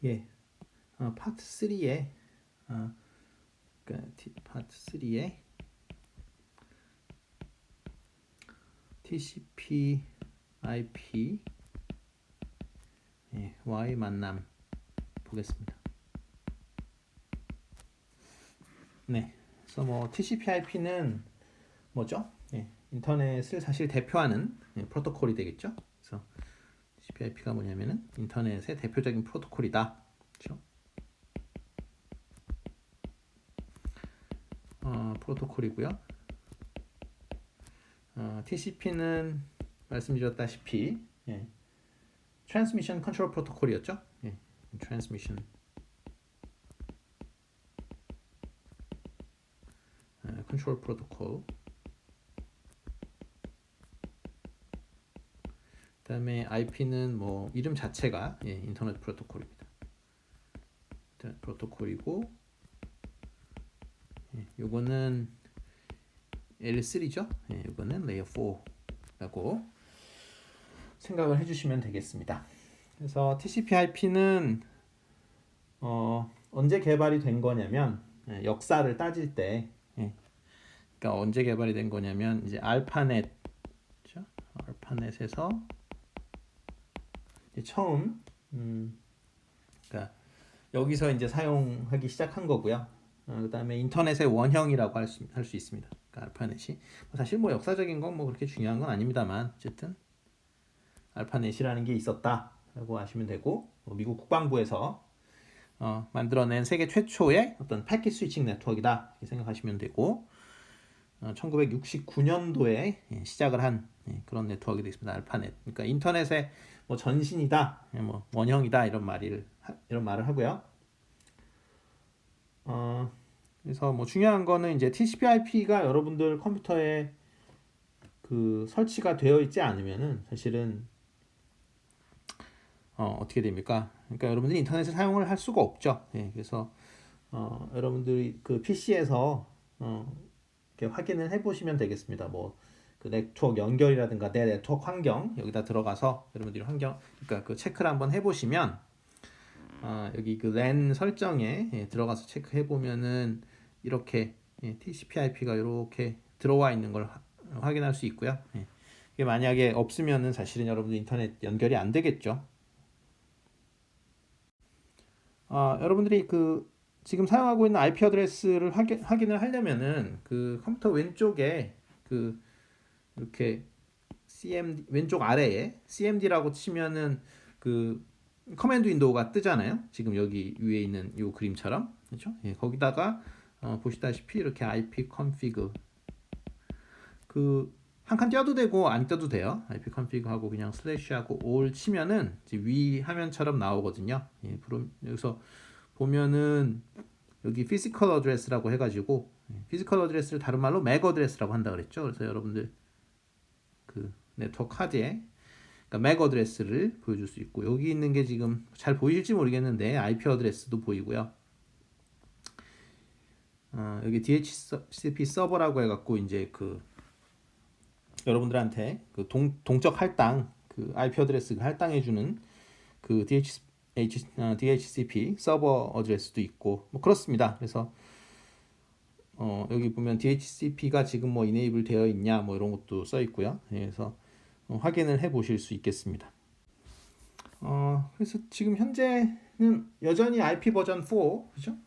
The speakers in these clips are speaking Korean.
예, 파트 3에 파트 3에 TCP IP Y 만남 보겠습니다. 네, 그래서 뭐 TCP/IP는 뭐죠? 인터넷을 사실 대표하는 프로토콜이 되겠죠. 그래서 TCP/IP가 뭐냐면은 인터넷의 대표적인 프로토콜이다. 그렇죠? 프로토콜이고요. TCP는 말씀드렸다시피 트랜스미션 컨트롤 프로토콜이었죠. 트랜스미션 컨트롤 프로토콜. 그다음에 IP는 뭐 이름 자체가 인터넷 프로토콜입니다. 인터넷 프로토콜이고 요거는 L3죠. 요거는 레이어 4라고 생각을 해주시면 되겠습니다. 그래서 TCP/IP는 언제 개발이 된 거냐면 역사를 따질 때, 그러니까 언제 개발이 된 거냐면 이제 알파넷, 그렇죠? 알파넷에서 이제 처음, 그러니까 여기서 이제 사용하기 시작한 거고요. 그다음에 인터넷의 원형이라고 할 수 있습니다. 그러니까 알파넷이 사실 뭐 역사적인 건 뭐 그렇게 중요한 건 아닙니다만 어쨌든 알파넷이라는 게 있었다라고 하시면 되고 미국 국방부에서 만들어낸 세계 최초의 어떤 패킷 스위칭 네트워크이다 이렇게 생각하시면 되고 1969년도에 시작을 한 그런 네트워크가 되겠습니다. 알파넷. 그러니까 인터넷의 뭐 전신이다, 뭐 원형이다 이런 말을 하고요. 그래서 뭐 중요한 거는 이제 TCP/IP가 여러분들 컴퓨터에 그 설치가 되어 있지 않으면은 사실은 어떻게 됩니까? 그러니까 여러분들이 인터넷을 사용을 할 수가 없죠. 그래서 여러분들이 그 PC에서 이렇게 확인을 해보시면 되겠습니다. 뭐 그 네트워크 연결이라든가 내 네트워크 환경 여기다 들어가서 여러분들이 그러니까 그 체크를 한번 해보시면 여기 그 LAN 설정에 들어가서 체크해 보면은 이렇게 TCP/IP가 이렇게 들어와 있는 걸 확인할 수 있고요. 이게 만약에 없으면은 사실은 여러분들 인터넷 연결이 안 되겠죠. 여러분들이 그 지금 사용하고 있는 IP 어드레스를 확인을 하려면은 그 컴퓨터 왼쪽에 그 이렇게 CMD 왼쪽 아래에 CMD라고 치면은 그 커맨드 윈도우가 뜨잖아요. 지금 여기 위에 있는 이 그림처럼 그렇죠? 거기다가 보시다시피 이렇게 IP config 그 한 칸 띄어도 되고 안 띄어도 돼요. IP config 하고 그냥 슬래시하고 all 치면은 위 화면처럼 나오거든요. 여기서 보면은 여기 피지컬 어드레스라고 해가지고 피지컬 어드레스를 다른 말로 맥 어드레스라고 한다 그랬죠. 그래서 여러분들 그 네트워크 카드에 그러니까 맥 어드레스를 보여줄 수 있고 여기 있는 게 지금 잘 보이실지 모르겠는데 IP 어드레스도 보이고요. 여기 DHCP 서버라고 해갖고 이제 그 여러분들한테 그 동적 할당 그 IP 어드레스 할당해주는 그 DHCP 서버 어드레스도 있고 뭐 그렇습니다. 그래서 여기 보면 DHCP가 지금 뭐 이네이블 되어 있냐 뭐 이런 것도 써 있고요. 그래서 확인을 해 보실 수 있겠습니다. 그래서 지금 현재는 여전히 IP 버전 4, 그죠?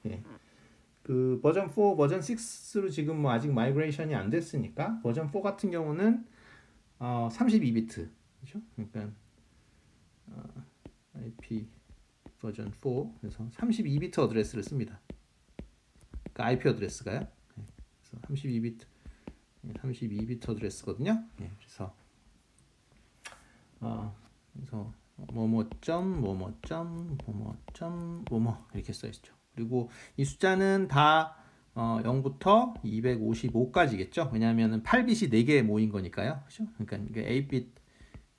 그 버전 4, 버전 6로 지금 뭐 아직 마이그레이션이 안 됐으니까 버전 4 같은 경우는 32비트, 그죠? 그러니까 IP 버전 4, 그래서 32비트 어드레스를 씁니다. 그러니까 IP 어드레스가요. 그래서 32비트 어드레스거든요. 그래서 뭐뭐 이렇게 써 있죠. 그리고 이 숫자는 다 0부터 255까지겠죠. 왜냐하면 8빛이 4개 모인 거니까요. 그렇죠? 그러니까 이게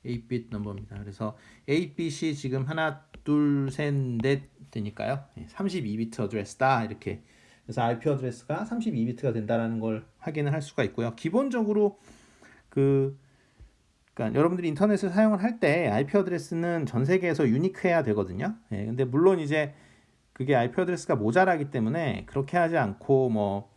8빛 넘버입니다. 그래서 8빛이 지금 하나, 둘, 셋, 넷 되니까요. 32비트 어드레스다 이렇게. 그래서 IP 어드레스가 32비트가 된다라는 걸 확인을 할 수가 있고요. 기본적으로 그 그러니까 여러분들이 인터넷을 사용을 할 때 IP 어드레스는 전 세계에서 유니크해야 되거든요. 예, 근데 물론 이제 그게 IP 어드레스가 모자라기 때문에 그렇게 하지 않고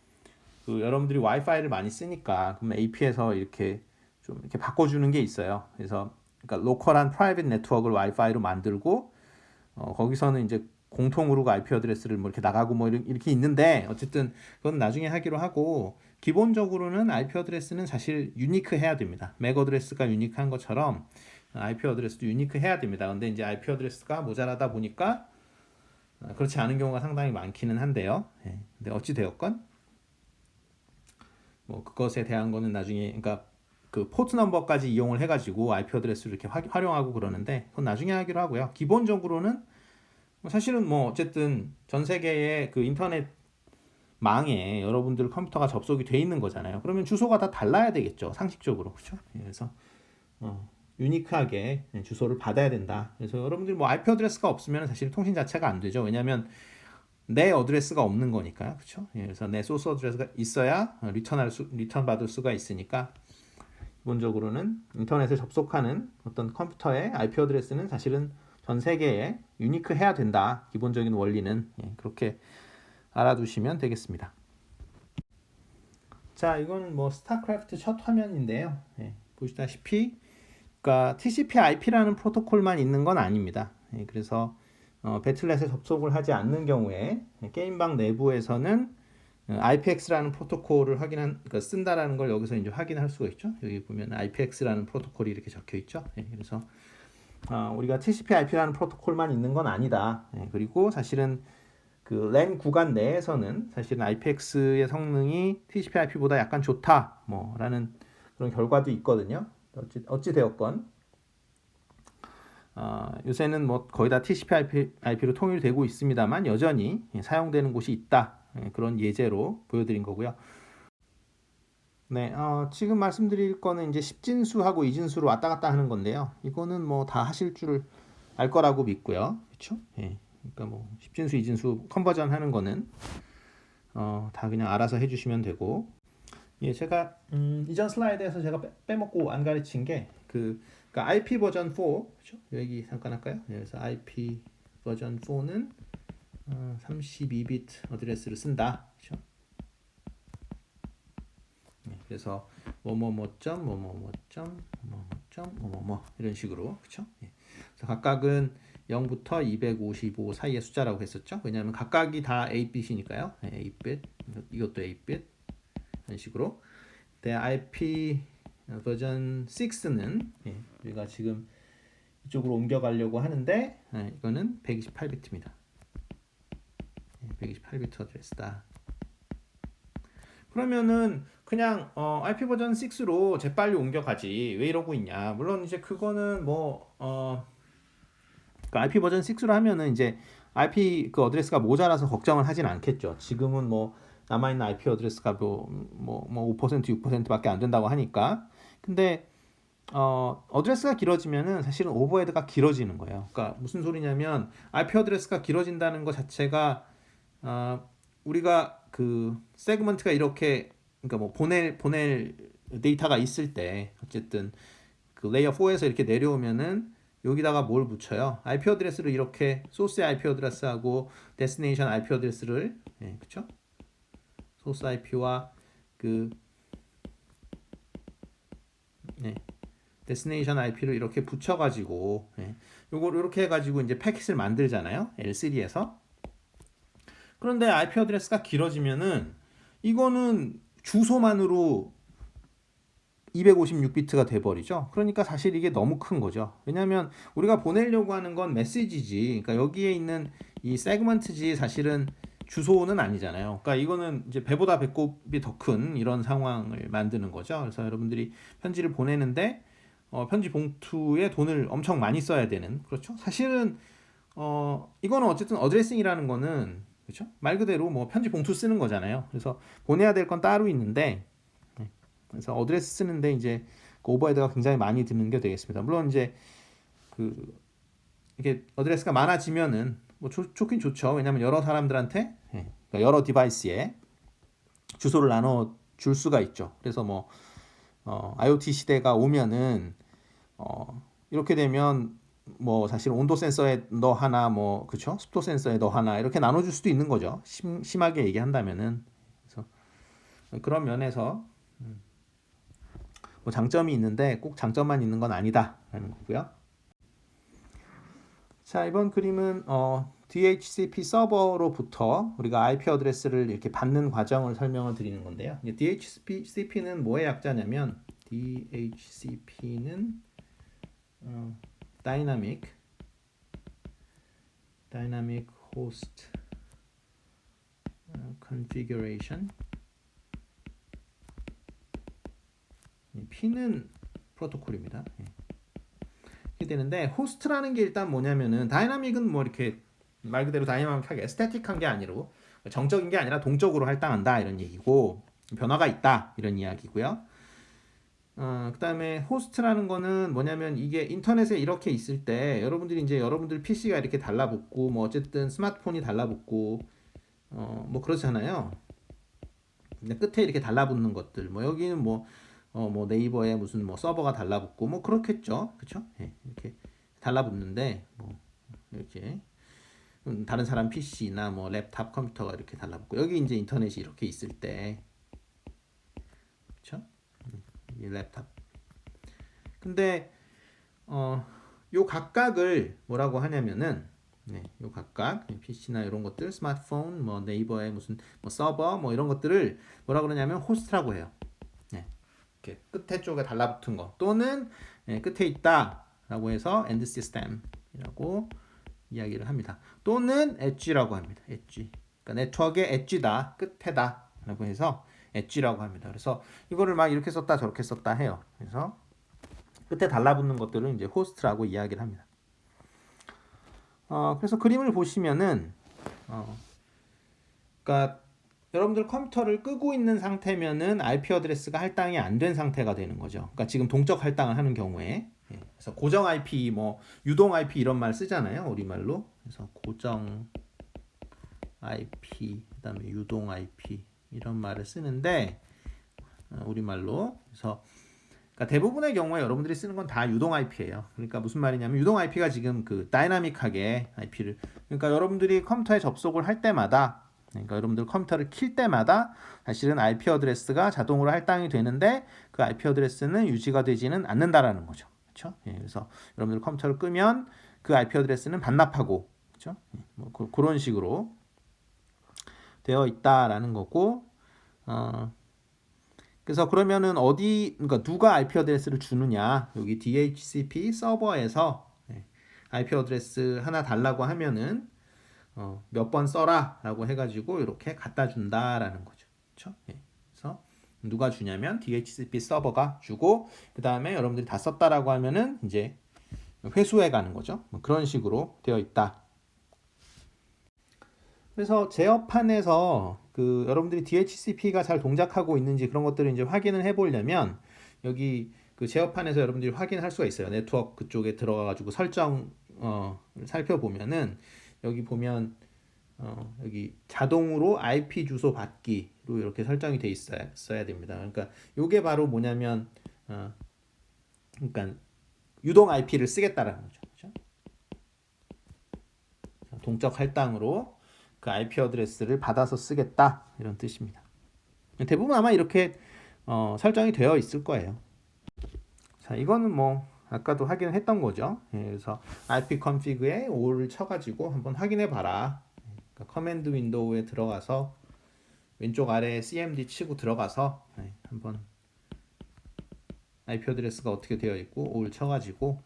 그 여러분들이 와이파이를 많이 쓰니까 그럼 AP에서 이렇게 좀 이렇게 바꿔주는 게 있어요. 그래서 그러니까 로컬한 프라이빗 네트워크를 와이파이로 만들고 거기서는 이제 공통으로 그 IP 어드레스를 뭐 이렇게 나가고 뭐 이렇게 있는데 어쨌든 그건 나중에 하기로 하고 기본적으로는 IP 어드레스는 사실 유니크 해야 됩니다. 맥 어드레스가 유니크한 것처럼 IP 어드레스도 유니크 해야 됩니다. 근데 이제 IP 어드레스가 모자라다 보니까 그렇지 않은 경우가 상당히 많기는 한데요. 예. 근데 어찌 되었건 뭐 그것에 대한 거는 나중에 그러니까 그 포트 넘버까지 이용을 해가지고 IP 어드레스를 이렇게 활용하고 그러는데 그건 나중에 하기로 하고요. 기본적으로는 사실은 뭐 어쨌든 전 세계의 그 인터넷 망에 여러분들 컴퓨터가 접속이 돼 있는 거잖아요. 그러면 주소가 다 달라야 되겠죠. 상식적으로 그렇죠. 그래서 유니크하게 주소를 받아야 된다. 그래서 여러분들이 뭐 IP 어드레스가 없으면 사실 통신 자체가 안 되죠. 왜냐하면 내 어드레스가 없는 거니까요. 그렇죠? 그래서 내 소스 어드레스가 있어야 리턴 받을 수가 있으니까 기본적으로는 인터넷에 접속하는 어떤 컴퓨터의 IP 어드레스는 사실은 전 세계에 유니크 해야 된다. 기본적인 원리는 그렇게 알아두시면 되겠습니다. 자, 이건 뭐 스타크래프트 첫 화면인데요. 보시다시피 그러니까 TCP/IP라는 프로토콜만 있는 건 아닙니다. 그래서 배틀넷에 접속을 하지 않는 경우에 게임방 내부에서는 IPX라는 프로토콜을 그러니까 쓴다라는 걸 여기서 이제 확인할 수가 있죠. 여기 보면 IPX라는 프로토콜이 이렇게 적혀 있죠. 그래서 우리가 TCP/IP라는 프로토콜만 있는 건 아니다. 그리고 사실은 그 LAN 구간 내에서는 사실은 IPX의 성능이 TCP/IP보다 약간 좋다, 라는 그런 결과도 있거든요. 어찌 되었건 요새는 뭐 거의 다 TCP/IP로 통일되고 있습니다만 여전히 사용되는 곳이 있다. 그런 예제로 보여드린 거고요. 네, 지금 말씀드릴 거는 이제 10진수하고 2진수로 왔다 갔다 하는 건데요. 이거는 뭐 다 하실 줄 알 거라고 믿고요. 그렇죠? 그러니까 뭐 10진수, 2진수 컨버전 하는 거는 다 그냥 알아서 해주시면 되고, 제가 이전 슬라이드에서 제가 빼먹고 안 가르친 게 그러니까 IP 버전 4, 그렇죠? 여기 잠깐 할까요? 그래서 IP 버전 4는 32비트 어드레스를 쓴다, 그렇죠? 그래서 뭐뭐뭐점 뭐뭐뭐점 뭐뭐뭐 이런 식으로, 그렇죠? 그래서 각각은 0부터 255 사이의 숫자라고 했었죠. 왜냐하면 각각이 다 8bit이니까요. 8bit, 이것도 8bit 이런 식으로. IP 버전 6는 우리가 지금 이쪽으로 옮겨가려고 하는데 이거는 128비트입니다. 128비트 어드레스다. 그러면은 그냥 IP 버전 6로 재빨리 옮겨가지 왜 이러고 있냐. 물론 이제 그거는 그러니까 IP 버전 6로 하면은 이제 IP 그 어드레스가 모자라서 걱정을 하진 않겠죠. 지금은 뭐 남아있는 IP 어드레스가 5%, 6%밖에 안 된다고 하니까. 근데 어드레스가 길어지면은 사실은 오버헤드가 길어지는 거예요. 그러니까 무슨 소리냐면 IP 어드레스가 길어진다는 것 자체가 우리가 그 세그먼트가 이렇게 그러니까 뭐 보낼 데이터가 있을 때 어쨌든 그 레이어 4에서 이렇게 내려오면은 여기다가 뭘 붙여요? IP 어드레스를 이렇게 소스의 IP 어드레스하고 데스티네이션 IP 어드레스를 그렇죠? 소스 IP와 그 데스티네이션 IP를 이렇게 붙여가지고 요걸 이렇게 해가지고 이제 패킷을 만들잖아요. L3에서. 그런데 IP 어드레스가 길어지면은 이거는 주소만으로 256비트가 돼버리죠. 그러니까 사실 이게 너무 큰 거죠. 왜냐하면 우리가 보내려고 하는 건 메시지지. 그러니까 여기에 있는 이 세그먼트지 사실은 주소는 아니잖아요. 그러니까 이거는 이제 배보다 배꼽이 더 큰 이런 상황을 만드는 거죠. 그래서 여러분들이 편지를 보내는데 편지 봉투에 돈을 엄청 많이 써야 되는, 그렇죠? 사실은 이거는 어쨌든 어드레싱이라는 거는 그렇죠? 말 그대로 뭐 편지 봉투 쓰는 거잖아요. 그래서 보내야 될 건 따로 있는데 그래서 어드레스 쓰는데 이제 그 오버헤드가 굉장히 많이 드는 게 되겠습니다. 물론 이제 그 이게 어드레스가 많아지면은 뭐 좋긴 좋죠. 왜냐하면 여러 사람들한테 그러니까 여러 디바이스에 주소를 나눠 줄 수가 있죠. 그래서 뭐 IoT 시대가 오면은 이렇게 되면 뭐 사실 온도 센서에 너 하나 뭐 그쵸? 습도 센서에 너 하나 이렇게 나눠줄 수도 있는 거죠. 심하게 얘기한다면은. 그래서 그런 면에서 뭐 장점이 있는데 꼭 장점만 있는 건 아니다라는 거고요. 자, 이번 그림은 DHCP 서버로부터 우리가 IP 어드레스를 이렇게 받는 과정을 설명을 드리는 건데요. DHCP는 뭐의 약자냐면 DHCP는 Dynamic Host Configuration. P는 프로토콜입니다. 이렇게 되는데 호스트라는 게 일단 뭐냐면은 다이나믹은 뭐 이렇게 말 그대로 다이나믹하게 스태틱한 게 아니고 정적인 게 아니라 동적으로 할당한다 이런 얘기고 변화가 있다 이런 이야기고요. 그다음에 호스트라는 거는 뭐냐면 이게 인터넷에 이렇게 있을 때 여러분들이 이제 여러분들 PC가 이렇게 달라붙고 뭐 어쨌든 스마트폰이 달라붙고 뭐 그렇잖아요. 근데 끝에 이렇게 달라붙는 것들 뭐 여기는 뭐 네이버에 무슨 뭐 서버가 달라붙고 뭐 그렇겠죠, 그렇죠? 예, 이렇게 달라붙는데 뭐 이렇게 다른 사람 PC나 뭐 랩탑 컴퓨터가 이렇게 달라붙고 여기 이제 인터넷이 이렇게 있을 때, 그렇죠? 이 랩탑. 근데 요 각각을 뭐라고 하냐면은 요 각각 PC나 이런 것들, 스마트폰, 뭐 네이버에 무슨 뭐 서버 뭐 이런 것들을 뭐라고 그러냐면 호스트라고 해요. 이렇게 끝에 쪽에 달라붙은 거 또는 끝에 있다라고 해서 end system이라고 이야기를 합니다. 또는 엣지라고 합니다. 엣지. 그러니까 네트워크의 엣지다, 끝에다라고 해서 엣지라고 합니다. 그래서 이거를 막 이렇게 썼다 저렇게 썼다 해요. 그래서 끝에 달라붙는 것들을 이제 호스트라고 이야기를 합니다. 그래서 그림을 보시면은 그러니까 여러분들 컴퓨터를 끄고 있는 상태면은 IP 어드레스가 할당이 안 된 상태가 되는 거죠. 그러니까 지금 동적 할당을 하는 경우에. 그래서 고정 IP 뭐 유동 IP 이런 말 쓰잖아요. 우리말로. 그래서 고정 IP 그다음에 유동 IP 이런 말을 쓰는데 우리말로. 그래서 그러니까 대부분의 경우에 여러분들이 쓰는 건 다 유동 IP예요. 그러니까 무슨 말이냐면 유동 IP가 지금 그 다이나믹하게 IP를, 그러니까 여러분들이 컴퓨터에 접속을 할 때마다, 그러니까 여러분들 컴퓨터를 킬 때마다 사실은 IP 어드레스가 자동으로 할당이 되는데 그 IP 어드레스는 유지가 되지는 않는다라는 거죠. 그렇죠? 그래서 여러분들 컴퓨터를 끄면 그 IP 어드레스는 반납하고, 그렇죠? 뭐 그런 식으로 되어 있다라는 거고. 그래서 그러면은 그러니까 누가 IP 어드레스를 주느냐? 여기 DHCP 서버에서 IP 어드레스 하나 달라고 하면은 몇 번 써라라고 해가지고 이렇게 갖다 준다라는 거죠. 그렇죠? 그래서 누가 주냐면 DHCP 서버가 주고 그 다음에 여러분들이 다 썼다라고 하면은 이제 회수해 가는 거죠. 뭐 그런 식으로 되어 있다. 그래서 제어판에서 그 여러분들이 DHCP가 잘 동작하고 있는지 그런 것들을 이제 확인을 해보려면 여기 그 제어판에서 여러분들이 확인할 수가 있어요. 네트워크 그쪽에 들어가가지고 설정 살펴보면은 여기 보면 여기 자동으로 IP 주소 받기로 이렇게 설정이 돼 있어야 됩니다. 그러니까 이게 바로 뭐냐면 그러니까 유동 IP를 쓰겠다라는 거죠. 그렇죠? 동적 할당으로 그 IP 어드레스를 받아서 쓰겠다 이런 뜻입니다. 대부분 아마 이렇게 설정이 되어 있을 거예요. 자, 이거는 뭐 아까도 확인했던 거죠. 그래서 IP config에 all을 쳐가지고 한번 확인해 봐라. 그러니까 커맨드 윈도우에 들어가서 왼쪽 아래 cmd 치고 들어가서 한번 IP 어드레스가 어떻게 되어 있고 all 쳐가지고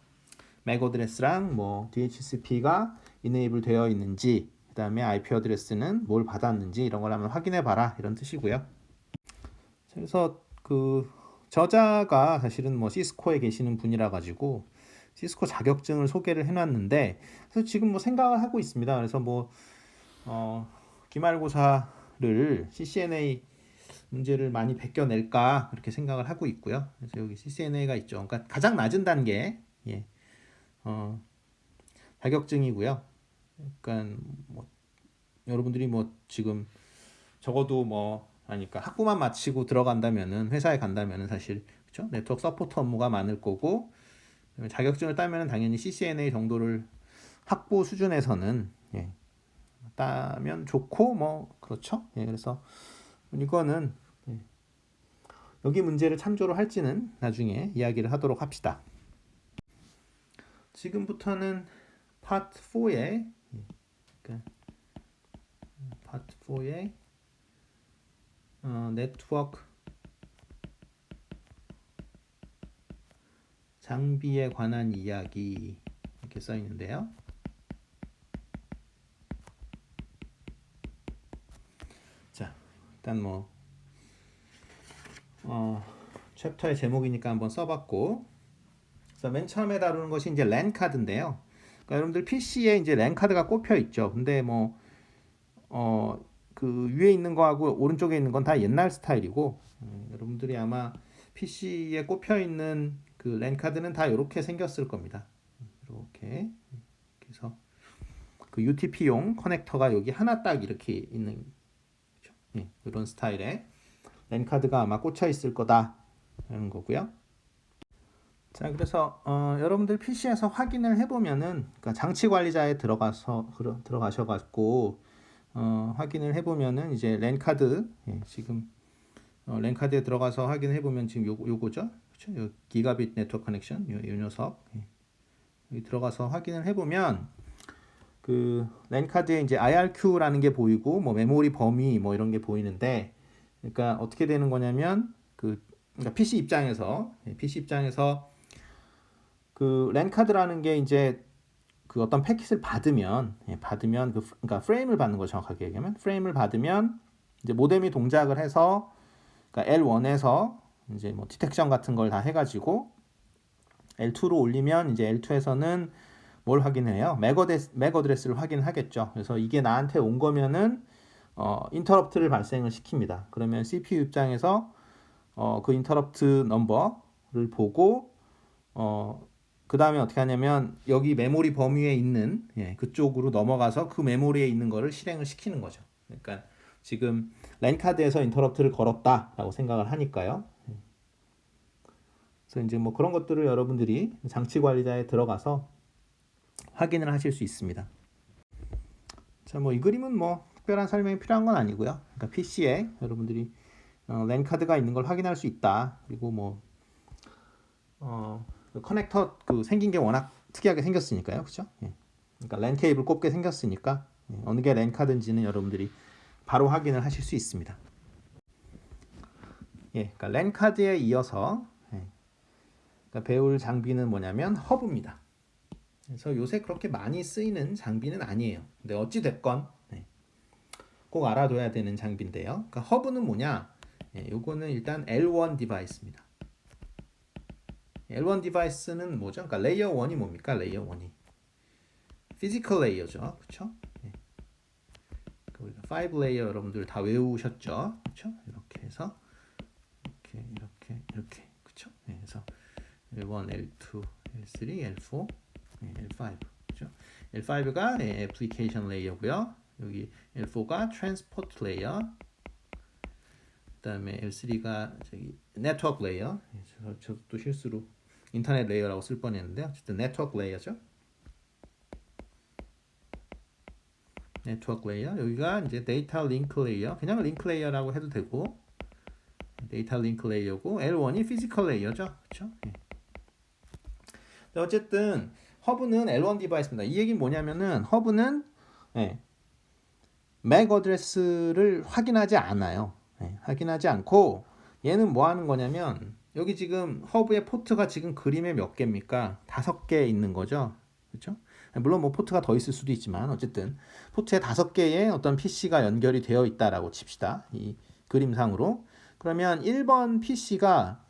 맥 어드레스랑 뭐 DHCP가 enable 되어 있는지 그 다음에 IP 어드레스는 뭘 받았는지 이런 걸 한번 확인해 봐라 이런 뜻이고요. 그래서 그 저자가 사실은 뭐 시스코에 계시는 분이라 가지고 시스코 자격증을 소개를 해놨는데 그래서 지금 뭐 생각을 하고 있습니다. 그래서 뭐 기말고사를 CCNA 문제를 많이 베껴낼까 그렇게 생각을 하고 있고요. 그래서 여기 CCNA가 있죠. 그러니까 가장 낮은 단계 자격증이고요. 그러니까 뭐 여러분들이 뭐 지금 적어도 뭐 하니까 학부만 마치고 들어간다면은 회사에 간다면은 사실 그렇죠? 네트워크 서포트 업무가 많을 거고 자격증을 따면 당연히 CCNA 정도를 학부 수준에서는 따면 좋고 뭐 그렇죠. 그래서 이거는 여기 문제를 참조로 할지는 나중에 이야기를 하도록 합시다. 지금부터는 파트 4의 파트 4의 네트워크 장비에 관한 이야기 이렇게 써 있는데요. 자, 일단 뭐 챕터의 제목이니까 한번 써봤고, 그래서 맨 처음에 다루는 것이 이제 랜 카드인데요. 그러니까 여러분들 PC에 이제 랜 카드가 꼽혀 있죠. 근데 뭐 그 위에 있는 거하고 오른쪽에 있는 건 다 옛날 스타일이고, 여러분들이 아마 PC에 꼽혀 있는 그 랜 카드는 다 이렇게 생겼을 겁니다. 이렇게. 그래서 그 UTP용 커넥터가 여기 하나 딱 이렇게 있는 이런 스타일의 랜 카드가 아마 꽂혀 있을 거다라는 거고요. 자, 그래서 여러분들 PC에서 확인을 해보면은, 그러니까 장치 관리자에 들어가셔가지고 확인을 해보면은 이제 랜 카드 지금 랜 카드에 들어가서 확인해 보면 지금 요거죠, 그렇죠? 요 기가빗 네트워크 커넥션 요 녀석 여기 들어가서 확인을 해보면 그 랜 카드에 이제 IRQ라는 게 보이고 뭐 메모리 범위 뭐 이런 게 보이는데, 그러니까 어떻게 되는 거냐면 그러니까 PC 입장에서 그 랜 카드라는 게 이제 그 어떤 패킷을 받으면 그러니까 프레임을 받는 거, 정확하게 얘기하면 프레임을 받으면 이제 모뎀이 동작을 해서 그러니까 L1에서 이제 뭐 디텍션 같은 걸 다 해가지고 L2로 올리면 이제 L2에서는 뭘 확인해요? 맥 어드레스를 확인하겠죠. 그래서 이게 나한테 온 거면은 인터럽트를 발생을 시킵니다. 그러면 CPU 입장에서 그 인터럽트 넘버를 보고 그 다음에 어떻게 하냐면 여기 메모리 범위에 있는 그쪽으로 넘어가서 그 메모리에 있는 거를 실행을 시키는 거죠. 그러니까 지금 랜 카드에서 인터럽트를 걸었다라고 생각을 하니까요. 그래서 이제 뭐 그런 것들을 여러분들이 장치 관리자에 들어가서 확인을 하실 수 있습니다. 자, 뭐 이 그림은 뭐 특별한 설명이 필요한 건 아니고요. 그러니까 PC에 여러분들이 랜 카드가 있는 걸 확인할 수 있다. 그리고 뭐 커넥터 그 생긴 게 워낙 특이하게 생겼으니까요, 그렇죠? 그러니까 랜 케이블 꼽게 생겼으니까 어느 게 랜 카드인지는 여러분들이 바로 확인을 하실 수 있습니다. 그러니까 랜 카드에 이어서 그러니까 배울 장비는 뭐냐면 허브입니다. 그래서 요새 그렇게 많이 쓰이는 장비는 아니에요. 근데 어찌 됐건 꼭 알아둬야 되는 장비인데요. 그러니까 허브는 뭐냐? 요거는 일단 L1 디바이스입니다. L1 디바이스는 뭐죠? 그러니까 레이어 1이 뭡니까? 레이어 1이 피지컬 레이어죠, 그렇죠? 우리가 5 레이어 여러분들 다 외우셨죠, 그렇죠? 이렇게 해서 이렇게 그렇죠? 그래서 L1, L2, L3, L4, L5 그렇죠? L5가 애플리케이션 레이어고요. 여기 L4가 트랜스포트 레이어. 그다음에 L3가 저기 네트워크 레이어. 저도 실수로 인터넷 레이어라고 쓸 뻔했는데 어쨌든 네트워크 레이어죠. 네트워크 레이어. 여기가 이제 데이터 링크 레이어. 그냥 링크 레이어라고 해도 되고 데이터 링크 레이어고 L1이 피지컬 레이어죠. 그렇죠? 어쨌든 허브는 L1 디바이스입니다. 이 얘기는 뭐냐면은 허브는 맥 어드레스를 확인하지 않아요. 확인하지 않고 얘는 뭐 하는 거냐면 여기 지금 허브의 포트가 지금 그림에 몇 개입니까? 5개 있는 거죠. 그렇죠? 물론 뭐 포트가 더 있을 수도 있지만 어쨌든 포트에 5개의 어떤 PC가 연결이 되어 있다라고 칩시다. 이 그림상으로. 그러면 1번 PC가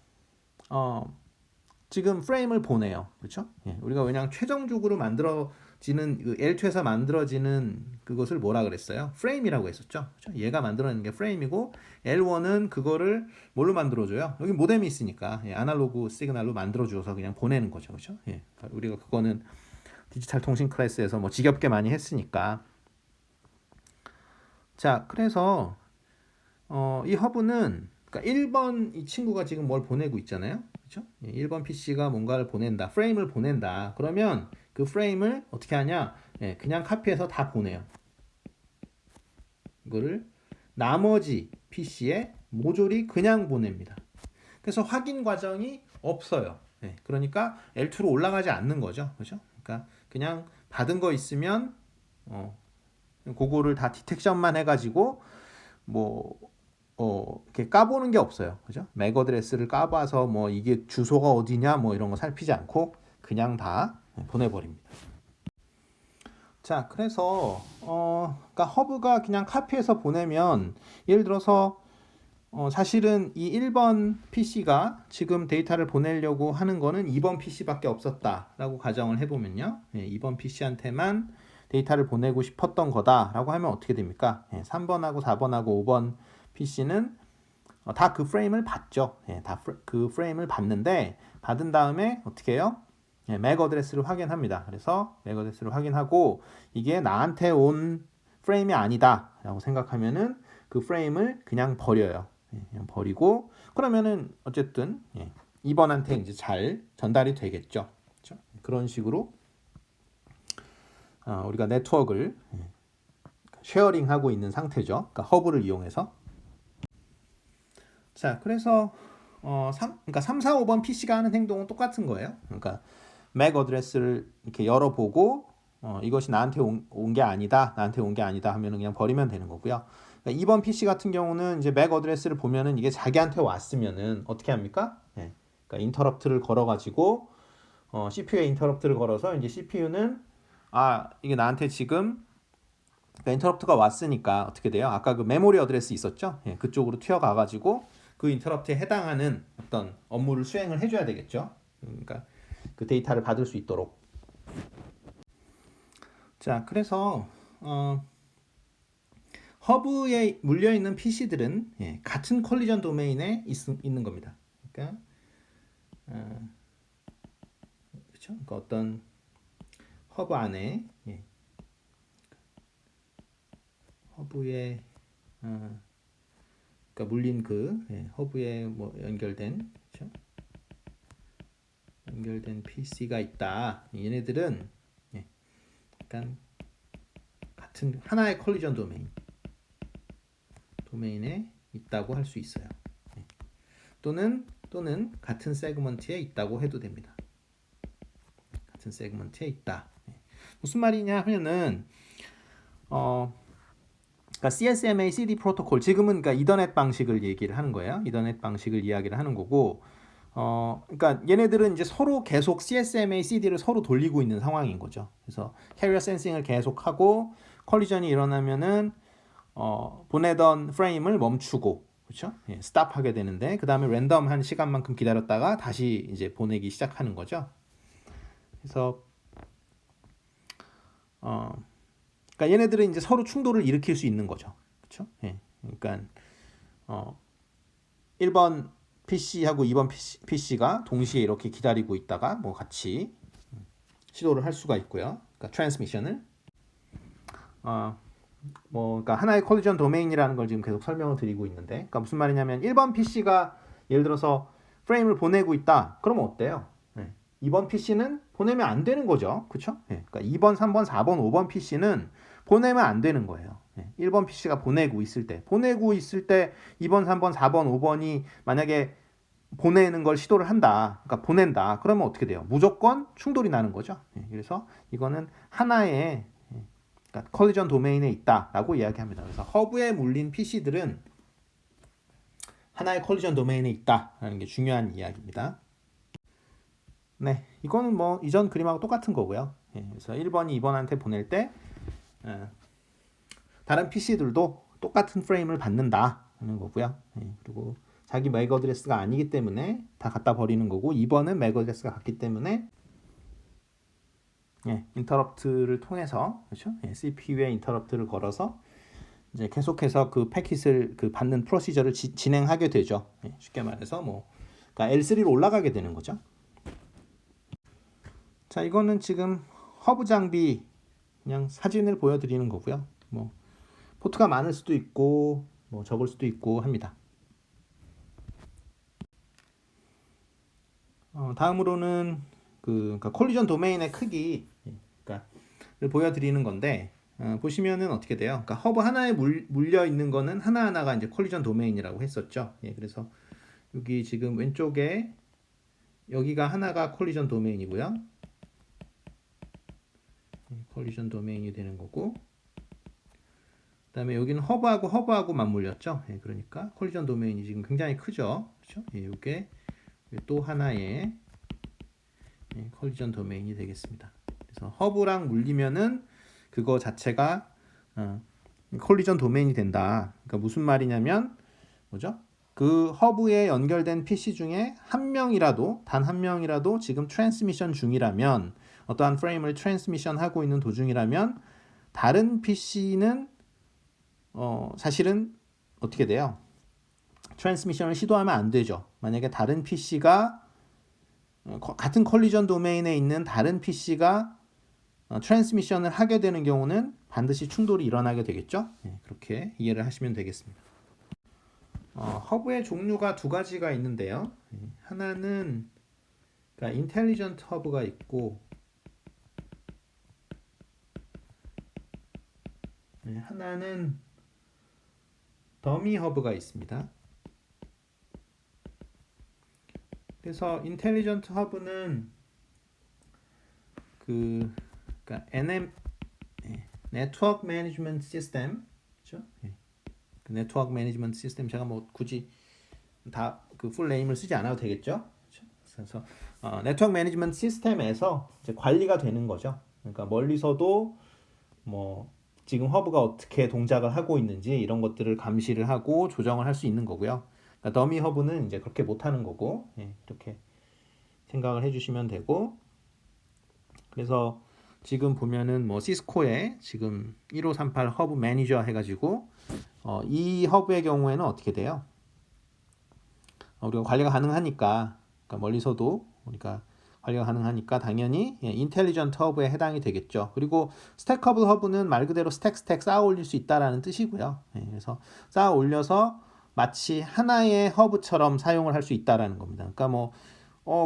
지금 프레임을 보내요. 그렇죠? 우리가 그냥 최종적으로 만들어지는 그 L2에서 만들어지는 그것을 뭐라 그랬어요? 프레임이라고 했었죠. 그렇죠? 얘가 만들어내는 게 프레임이고 L1은 그거를 뭘로 만들어줘요? 여기 모뎀이 있으니까 아날로그 시그널로 만들어줘서 그냥 보내는 거죠. 그렇죠? 우리가 그거는 디지털 통신 클래스에서 뭐 지겹게 많이 했으니까. 자, 그래서 이 허브는 그러니까 1번 이 친구가 지금 뭘 보내고 있잖아요. 그렇죠? 1번 PC가 뭔가를 보낸다. 프레임을 보낸다. 그러면 그 프레임을 어떻게 하냐? 그냥 카피해서 다 보내요. 이거를 나머지 PC에 모조리 그냥 보냅니다. 그래서 확인 과정이 없어요. 그러니까 L2로 올라가지 않는 거죠. 그렇죠? 그러니까 그냥 받은 거 있으면 그거를 다 디텍션만 해가지고 이렇게 까보는 게 없어요. 그죠? 맥 어드레스를 까봐서 뭐 이게 주소가 어디냐 뭐 이런 거 살피지 않고 그냥 다 보내버립니다. 자, 그래서 그러니까 허브가 그냥 카피해서 보내면 예를 들어서 사실은 이 1번 PC가 지금 데이터를 보내려고 하는 거는 2번 PC밖에 없었다라고 가정을 해보면요. 2번 PC한테만 데이터를 보내고 싶었던 거다라고 하면 어떻게 됩니까? 3번하고 4번하고 5번 PC는 다 그 프레임을 받죠. 다 그 프레임을 받는데 받은 다음에 어떻게 해요? 맥 어드레스를 확인합니다. 그래서 맥 어드레스를 확인하고 이게 나한테 온 프레임이 아니다 라고 생각하면은 그 프레임을 그냥 버려요. 그냥 버리고 그러면은 어쨌든 2번한테 이제 잘 전달이 되겠죠. 그렇죠? 그런 식으로 우리가 네트워크를 쉐어링하고 있는 상태죠. 그러니까 허브를 이용해서. 자, 그래서 그러니까 3, 4, 5번 PC가 하는 행동은 똑같은 거예요. 그러니까 맥 어드레스를 이렇게 열어보고 이것이 나한테 온 게 아니다, 나한테 온 게 아니다 하면은 그냥 버리면 되는 거고요. 그러니까 2번 PC 같은 경우는 이제 맥 어드레스를 보면은 이게 자기한테 왔으면은 어떻게 합니까? 그러니까 인터럽트를 걸어가지고 CPU에 인터럽트를 걸어서 이제 CPU는 이게 나한테 지금 그러니까 인터럽트가 왔으니까 어떻게 돼요? 아까 그 메모리 어드레스 있었죠? 그쪽으로 튀어가가지고 그 인터럽트에 해당하는 어떤 업무를 수행을 해줘야 되겠죠. 그러니까 그 데이터를 받을 수 있도록. 자, 그래서 허브에 물려 있는 PC들은 같은 콜리전 도메인에 있는 겁니다. 그러니까 그렇죠? 그러니까 어떤 허브 안에 허브에 그러니까 물린 그 허브에 뭐 연결된 그렇죠? 연결된 PC가 있다. 얘네들은 약간 같은 하나의 콜리전 도메인에 있다고 할 수 있어요. 또는 같은 세그먼트에 있다고 해도 됩니다. 같은 세그먼트에 있다. 무슨 말이냐 하면은 그러니까 CSMA CD 프로토콜 지금은 그러니까 이더넷 방식을 얘기를 하는 거예요. 이더넷 방식을 이야기를 하는 거고 그러니까 얘네들은 이제 서로 계속 CSMA CD를 서로 돌리고 있는 상황인 거죠. 그래서 캐리어 센싱을 계속하고 컬리전이 일어나면은 보내던 프레임을 멈추고 그렇죠? 스탑하게 되는데 그 다음에 랜덤한 시간만큼 기다렸다가 다시 이제 보내기 시작하는 거죠. 그래서 그러니까 얘네들은 이제 서로 충돌을 일으킬 수 있는 거죠. 그렇죠? 그러니까 1번 PC하고 2번 PC가 동시에 이렇게 기다리고 있다가 뭐 같이 시도를 할 수가 있고요. 그러니까 트랜스미션을 그러니까 하나의 콜리전 도메인이라는 걸 지금 계속 설명을 드리고 있는데, 그러니까 무슨 말이냐면 1번 PC가 예를 들어서 프레임을 보내고 있다. 그러면 어때요? 2번 PC는 보내면 안 되는 거죠. 그렇죠? 그러니까 2번, 3번, 4번, 5번 PC는 보내면 안 되는 거예요. 1번 PC가 보내고 있을 때 2번, 3번, 4번, 5번이 만약에 보내는 걸 시도를 한다. 그러니까 보낸다. 그러면 어떻게 돼요? 무조건 충돌이 나는 거죠. 그래서 이거는 하나의 그러니까 컬리전 도메인에 있다라고 이야기합니다. 그래서 허브에 물린 PC들은 하나의 컬리전 도메인에 있다라는 게 중요한 이야기입니다. 네, 이거는 뭐 이전 그림하고 똑같은 거고요. 그래서 1번이 2번한테 보낼 때 다른 PC들도 똑같은 프레임을 받는다는 거고요. 그리고 자기 맥 어드레스가 아니기 때문에 다 갖다 버리는 거고 2번은 맥 어드레스가 같기 때문에 인터럽트를 통해서 그렇죠? CPU에 인터럽트를 걸어서 이제 계속해서 그 패킷을 그 받는 프로시저를 진행하게 되죠. 쉽게 말해서 뭐 그러니까 L3로 올라가게 되는 거죠. 자, 이거는 지금 허브 장비 그냥 사진을 보여드리는 거고요. 뭐 포트가 많을 수도 있고 뭐 적을 수도 있고 합니다. 다음으로는 그러니까 콜리전 도메인의 크기, 그러니까를 보여드리는 건데, 보시면은 어떻게 돼요? 그러니까 허브 하나에 물려 있는 거는 하나하나가 이제 콜리전 도메인이라고 했었죠. 그래서 여기 지금 왼쪽에 여기가 하나가 콜리전 도메인이고요. 콜리전 도메인이 되는 거고, 그다음에 여기는 허브하고 맞물렸죠. 그러니까 콜리전 도메인이 지금 굉장히 크죠. 그렇죠? 이게 또 하나의 콜리전 도메인이 되겠습니다. 그래서 허브랑 물리면은 그거 자체가 콜리전 도메인이 된다. 그러니까 무슨 말이냐면 뭐죠? 그 허브에 연결된 PC 중에 단 한 명이라도 지금 트랜스미션 중이라면, 어떠한 프레임을 트랜스미션 하고 있는 도중이라면 다른 PC는 사실은 어떻게 돼요? 트랜스미션을 시도하면 안 되죠. 만약에 다른 PC가 같은 콜리전 도메인에 있는 다른 PC가 트랜스미션을 하게 되는 경우는 반드시 충돌이 일어나게 되겠죠. 그렇게 이해를 하시면 되겠습니다. 허브의 종류가 두 가지가 있는데요. 하나는 그러니까 인텔리전트 허브가 있고, 하나는 더미 허브가 있습니다. 그래서 인텔리전트 허브는 그러니까 네트워크 매니지먼트 시스템, 그렇죠? 그 네트워크 매니지먼트 시스템, 제가 뭐 굳이 다 그 풀 네임을 쓰지 않아도 되겠죠? 그렇죠? 그래서 네트워크 매니지먼트 시스템에서 이제 관리가 되는 거죠. 그러니까 멀리서도 뭐 지금 허브가 어떻게 동작을 하고 있는지 이런 것들을 감시를 하고 조정을 할 수 있는 거고요. 그러니까 더미 허브는 이제 그렇게 못하는 거고, 이렇게 생각을 해주시면 되고, 그래서 지금 보면은 뭐 시스코에 지금 1538 허브 매니저 해가지고 이 허브의 경우에는 어떻게 돼요? 우리가 관리가 가능하니까, 그러니까 멀리서도 우리가 관리가 가능하니까 당연히 인텔리전트 허브에 해당이 되겠죠. 그리고 스택커블 허브는 말 그대로 스택 쌓아 올릴 수 있다라는 뜻이고요. 그래서 쌓아 올려서 마치 하나의 허브처럼 사용을 할 수 있다라는 겁니다. 그러니까 뭐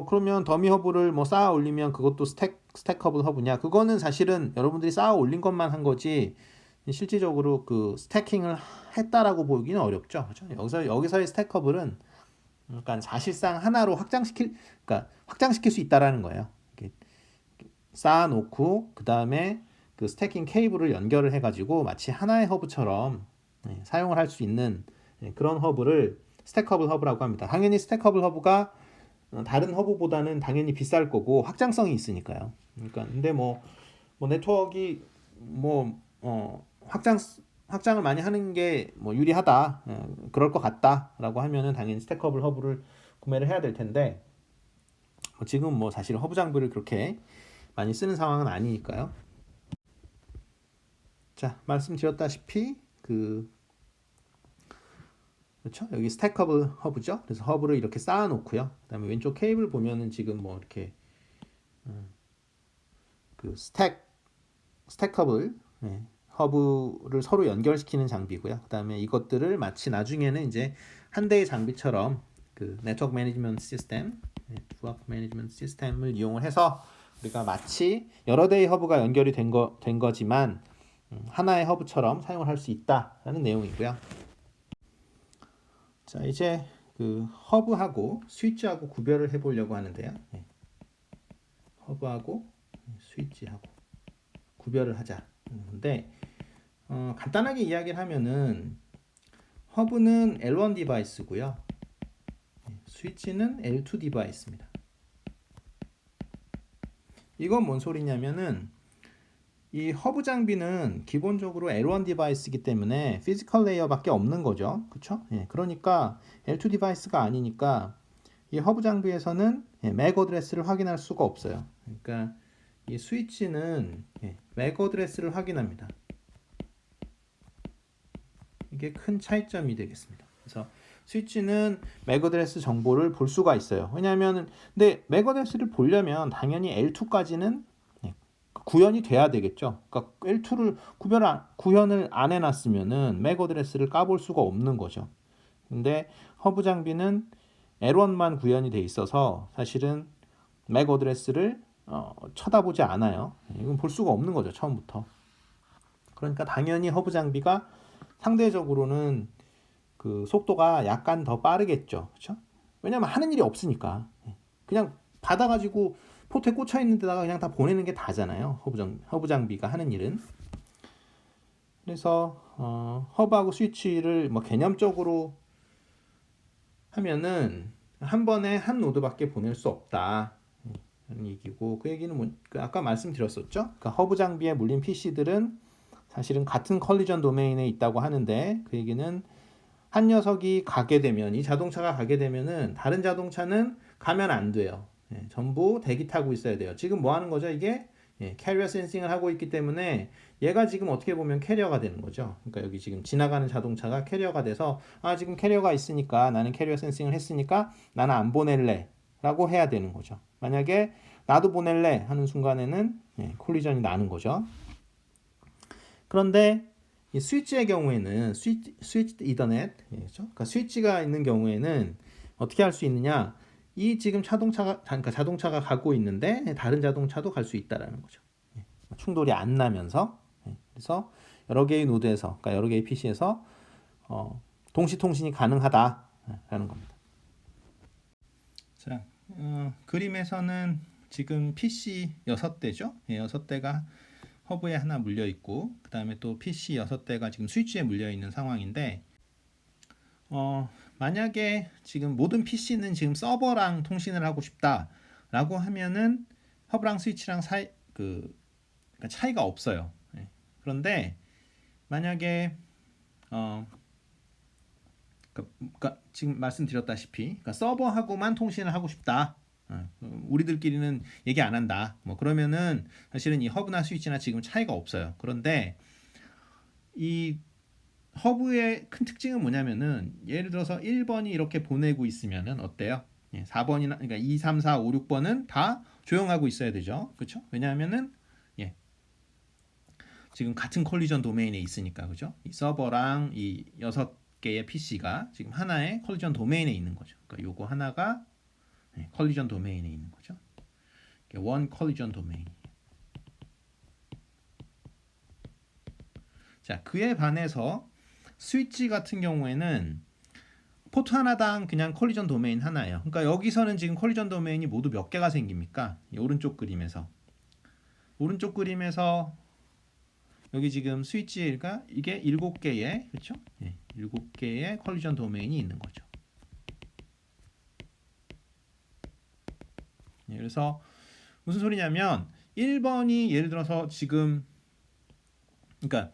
그러면 더미 허브를 뭐 쌓아 올리면 그것도 스택커블 허브냐? 그거는 사실은 여러분들이 쌓아 올린 것만 한 거지 실질적으로 그 스태킹을 했다라고 보기는 어렵죠. 그렇죠? 여기서의 스택커블은 그러니까 사실상 하나로 확장시킬 수 있다라는 거예요. 이렇게 쌓아놓고 그 다음에 그 스태킹 케이블을 연결을 해가지고 마치 하나의 허브처럼 사용을 할 수 있는 그런 허브를 스택커블 허브라고 합니다. 당연히 스택커블 허브가 다른 허브보다는 당연히 비쌀 거고 확장성이 있으니까요. 그러니까 근데 뭐 네트워크가 확장을 많이 하는 게 뭐 유리하다, 그럴 것 같다라고 하면은 당연히 스택커블 허브를 구매를 해야 될 텐데, 지금 뭐 사실 허브 장비를 그렇게 많이 쓰는 상황은 아니니까요. 자, 말씀드렸다시피 그렇죠? 여기 스택커블 허브죠. 그래서 허브를 이렇게 쌓아 놓고요. 그다음에 왼쪽 케이블 보면은 지금 뭐 이렇게 그 스택커블 허브를 서로 연결시키는 장비고요. 그다음에 이것들을 마치 나중에는 이제 한 대의 장비처럼 그 네트워크 매니지먼트 시스템을 이용을 해서 우리가 마치 여러 대의 허브가 연결이 된 거지만 하나의 허브처럼 사용을 할 수 있다라는 내용이고요. 자, 이제 그 허브하고 스위치하고 구별을 해보려고 하는데요. 허브하고 스위치하고 구별을 하자. 근데 간단하게 이야기를 하면은 허브는 L1 디바이스고요. 스위치는 L2 디바이스입니다. 이건 뭔 소리냐면은 이 허브 장비는 기본적으로 L1 디바이스이기 때문에 피지컬 레이어밖에 없는 거죠. 그렇죠? 그러니까 L2 디바이스가 아니니까 이 허브 장비에서는 맥 어드레스를 확인할 수가 없어요. 그러니까 이 스위치는 맥 어드레스를 확인합니다. 이게 큰 차이점이 되겠습니다. 그래서 스위치는 맥 어드레스 정보를 볼 수가 있어요. 왜냐하면 근데 맥 어드레스를 보려면 당연히 L2까지는 구현이 돼야 되겠죠. 그러니까 L2를 구현을 안 해놨으면은 맥 어드레스를 까볼 수가 없는 거죠. 근데 허브 장비는 L1만 구현이 돼 있어서 사실은 맥 어드레스를 쳐다보지 않아요. 이건 볼 수가 없는 거죠, 처음부터. 그러니까 당연히 허브 장비가 상대적으로는 그 속도가 약간 더 빠르겠죠. 그렇죠? 왜냐면 하는 일이 없으니까. 그냥 받아가지고 포트에 꽂혀 있는 데다가 그냥 다 보내는 게 다잖아요. 허브 장비가 하는 일은. 그래서 허브하고 스위치를 뭐 개념적으로 하면은 한 번에 한 노드밖에 보낼 수 없다. 라는 얘기고, 그 얘기는 아까 말씀드렸었죠. 그러니까 허브 장비에 물린 PC들은 사실은 같은 컬리전 도메인에 있다고 하는데, 그 얘기는 한 녀석이 가게 되면, 이 자동차가 가게 되면은 다른 자동차는 가면 안 돼요. 전부 대기 타고 있어야 돼요. 지금 뭐 하는 거죠? 이게 캐리어 센싱을 하고 있기 때문에 얘가 지금 어떻게 보면 캐리어가 되는 거죠. 그러니까 여기 지금 지나가는 자동차가 캐리어가 돼서 지금 캐리어가 있으니까 나는 캐리어 센싱을 했으니까 나는 안 보낼래 라고 해야 되는 거죠. 만약에 나도 보낼래 하는 순간에는 콜리전이 나는 거죠. 그런데 이 스위치의 경우에는 스위치 이더넷, 그렇죠? 그러니까 스위치가 있는 경우에는 어떻게 할 수 있느냐? 이 지금 그러니까 자동차가 가고 있는데 다른 자동차도 갈 수 있다라는 거죠. 충돌이 안 나면서. 그래서 여러 개의 노드에서, 그러니까 여러 개의 PC에서 동시 통신이 가능하다라는 겁니다. 자, 그림에서는 지금 PC 6대죠. 6대가 허브에 하나 물려 있고, 그 다음에 또 PC 6대가 지금 스위치에 물려 있는 상황인데, 만약에 지금 모든 PC는 지금 서버랑 통신을 하고 싶다라고 하면은 허브랑 스위치랑 그러니까 차이가 없어요. 그런데 만약에 그러니까 지금 말씀드렸다시피 그러니까 서버하고만 통신을 하고 싶다. 우리들끼리는 얘기 안 한다. 뭐 그러면은 사실은 이 허브나 스위치나 지금 차이가 없어요. 그런데 이 허브의 큰 특징은 뭐냐면은 예를 들어서 1번이 이렇게 보내고 있으면은 어때요? 4번이나 그러니까 2, 3, 4, 5, 6번은 다 조용하고 있어야 되죠. 그렇죠? 왜냐하면은 지금 같은 콜리전 도메인에 있으니까. 그죠? 이 서버랑 이 6개의 PC가 지금 하나의 콜리전 도메인에 있는 거죠. 그러니까 요거 하나가 컬리전 도메인에 있는 거죠. 원 컬리전 도메인. 자, 그에 반해서 스위치 같은 경우에는 포트 하나당 그냥 컬리전 도메인 하나예요. 그러니까 여기서는 지금 컬리전 도메인이 모두 몇 개가 생깁니까? 이 오른쪽 그림에서 여기 지금 스위치가 이게 7개의 그렇죠? 7개의 컬리전 도메인이 있는 거죠. 그래서 무슨 소리냐면 1번이 예를 들어서 지금 그러니까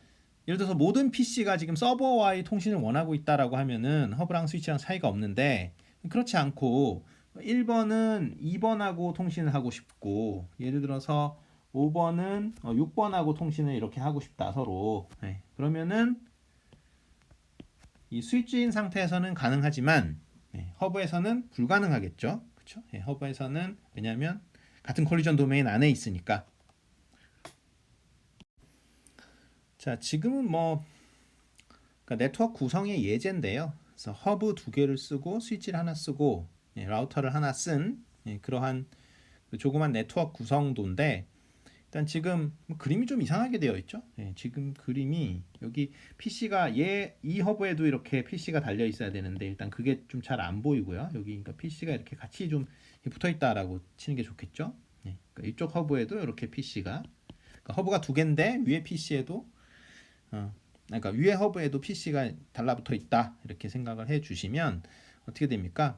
예를 들어서 모든 PC가 지금 서버와의 통신을 원하고 있다라고 하면은 허브랑 스위치랑 차이가 없는데 그렇지 않고 1번은 2번하고 통신을 하고 싶고 예를 들어서 5번은 6번하고 통신을 이렇게 하고 싶다 서로. 그러면은 이 스위치인 상태에서는 가능하지만 허브에서는 불가능하겠죠. 그렇죠? 허브에서는 왜냐하면 같은 콜리전 도메인 안에 있으니까. 자, 지금은 뭐 그러니까 네트워크 구성의 예제인데요. 그래서 허브 2개를 쓰고 스위치를 하나 쓰고 라우터를 하나 쓴 그러한 조그만 네트워크 구성도인데 일단 지금 그림이 좀 이상하게 되어 있죠. 지금 그림이 여기 PC가 이 허브에도 이렇게 PC가 달려 있어야 되는데 일단 그게 좀 잘 안 보이고요. 여기 그러니까 PC가 이렇게 같이 좀 붙어 있다라고 치는 게 좋겠죠. 그러니까 이쪽 허브에도 이렇게 PC가 그러니까 허브가 2개인데 위에 PC에도 그러니까 위에 허브에도 PC가 달라붙어 있다 이렇게 생각을 해 주시면 어떻게 됩니까?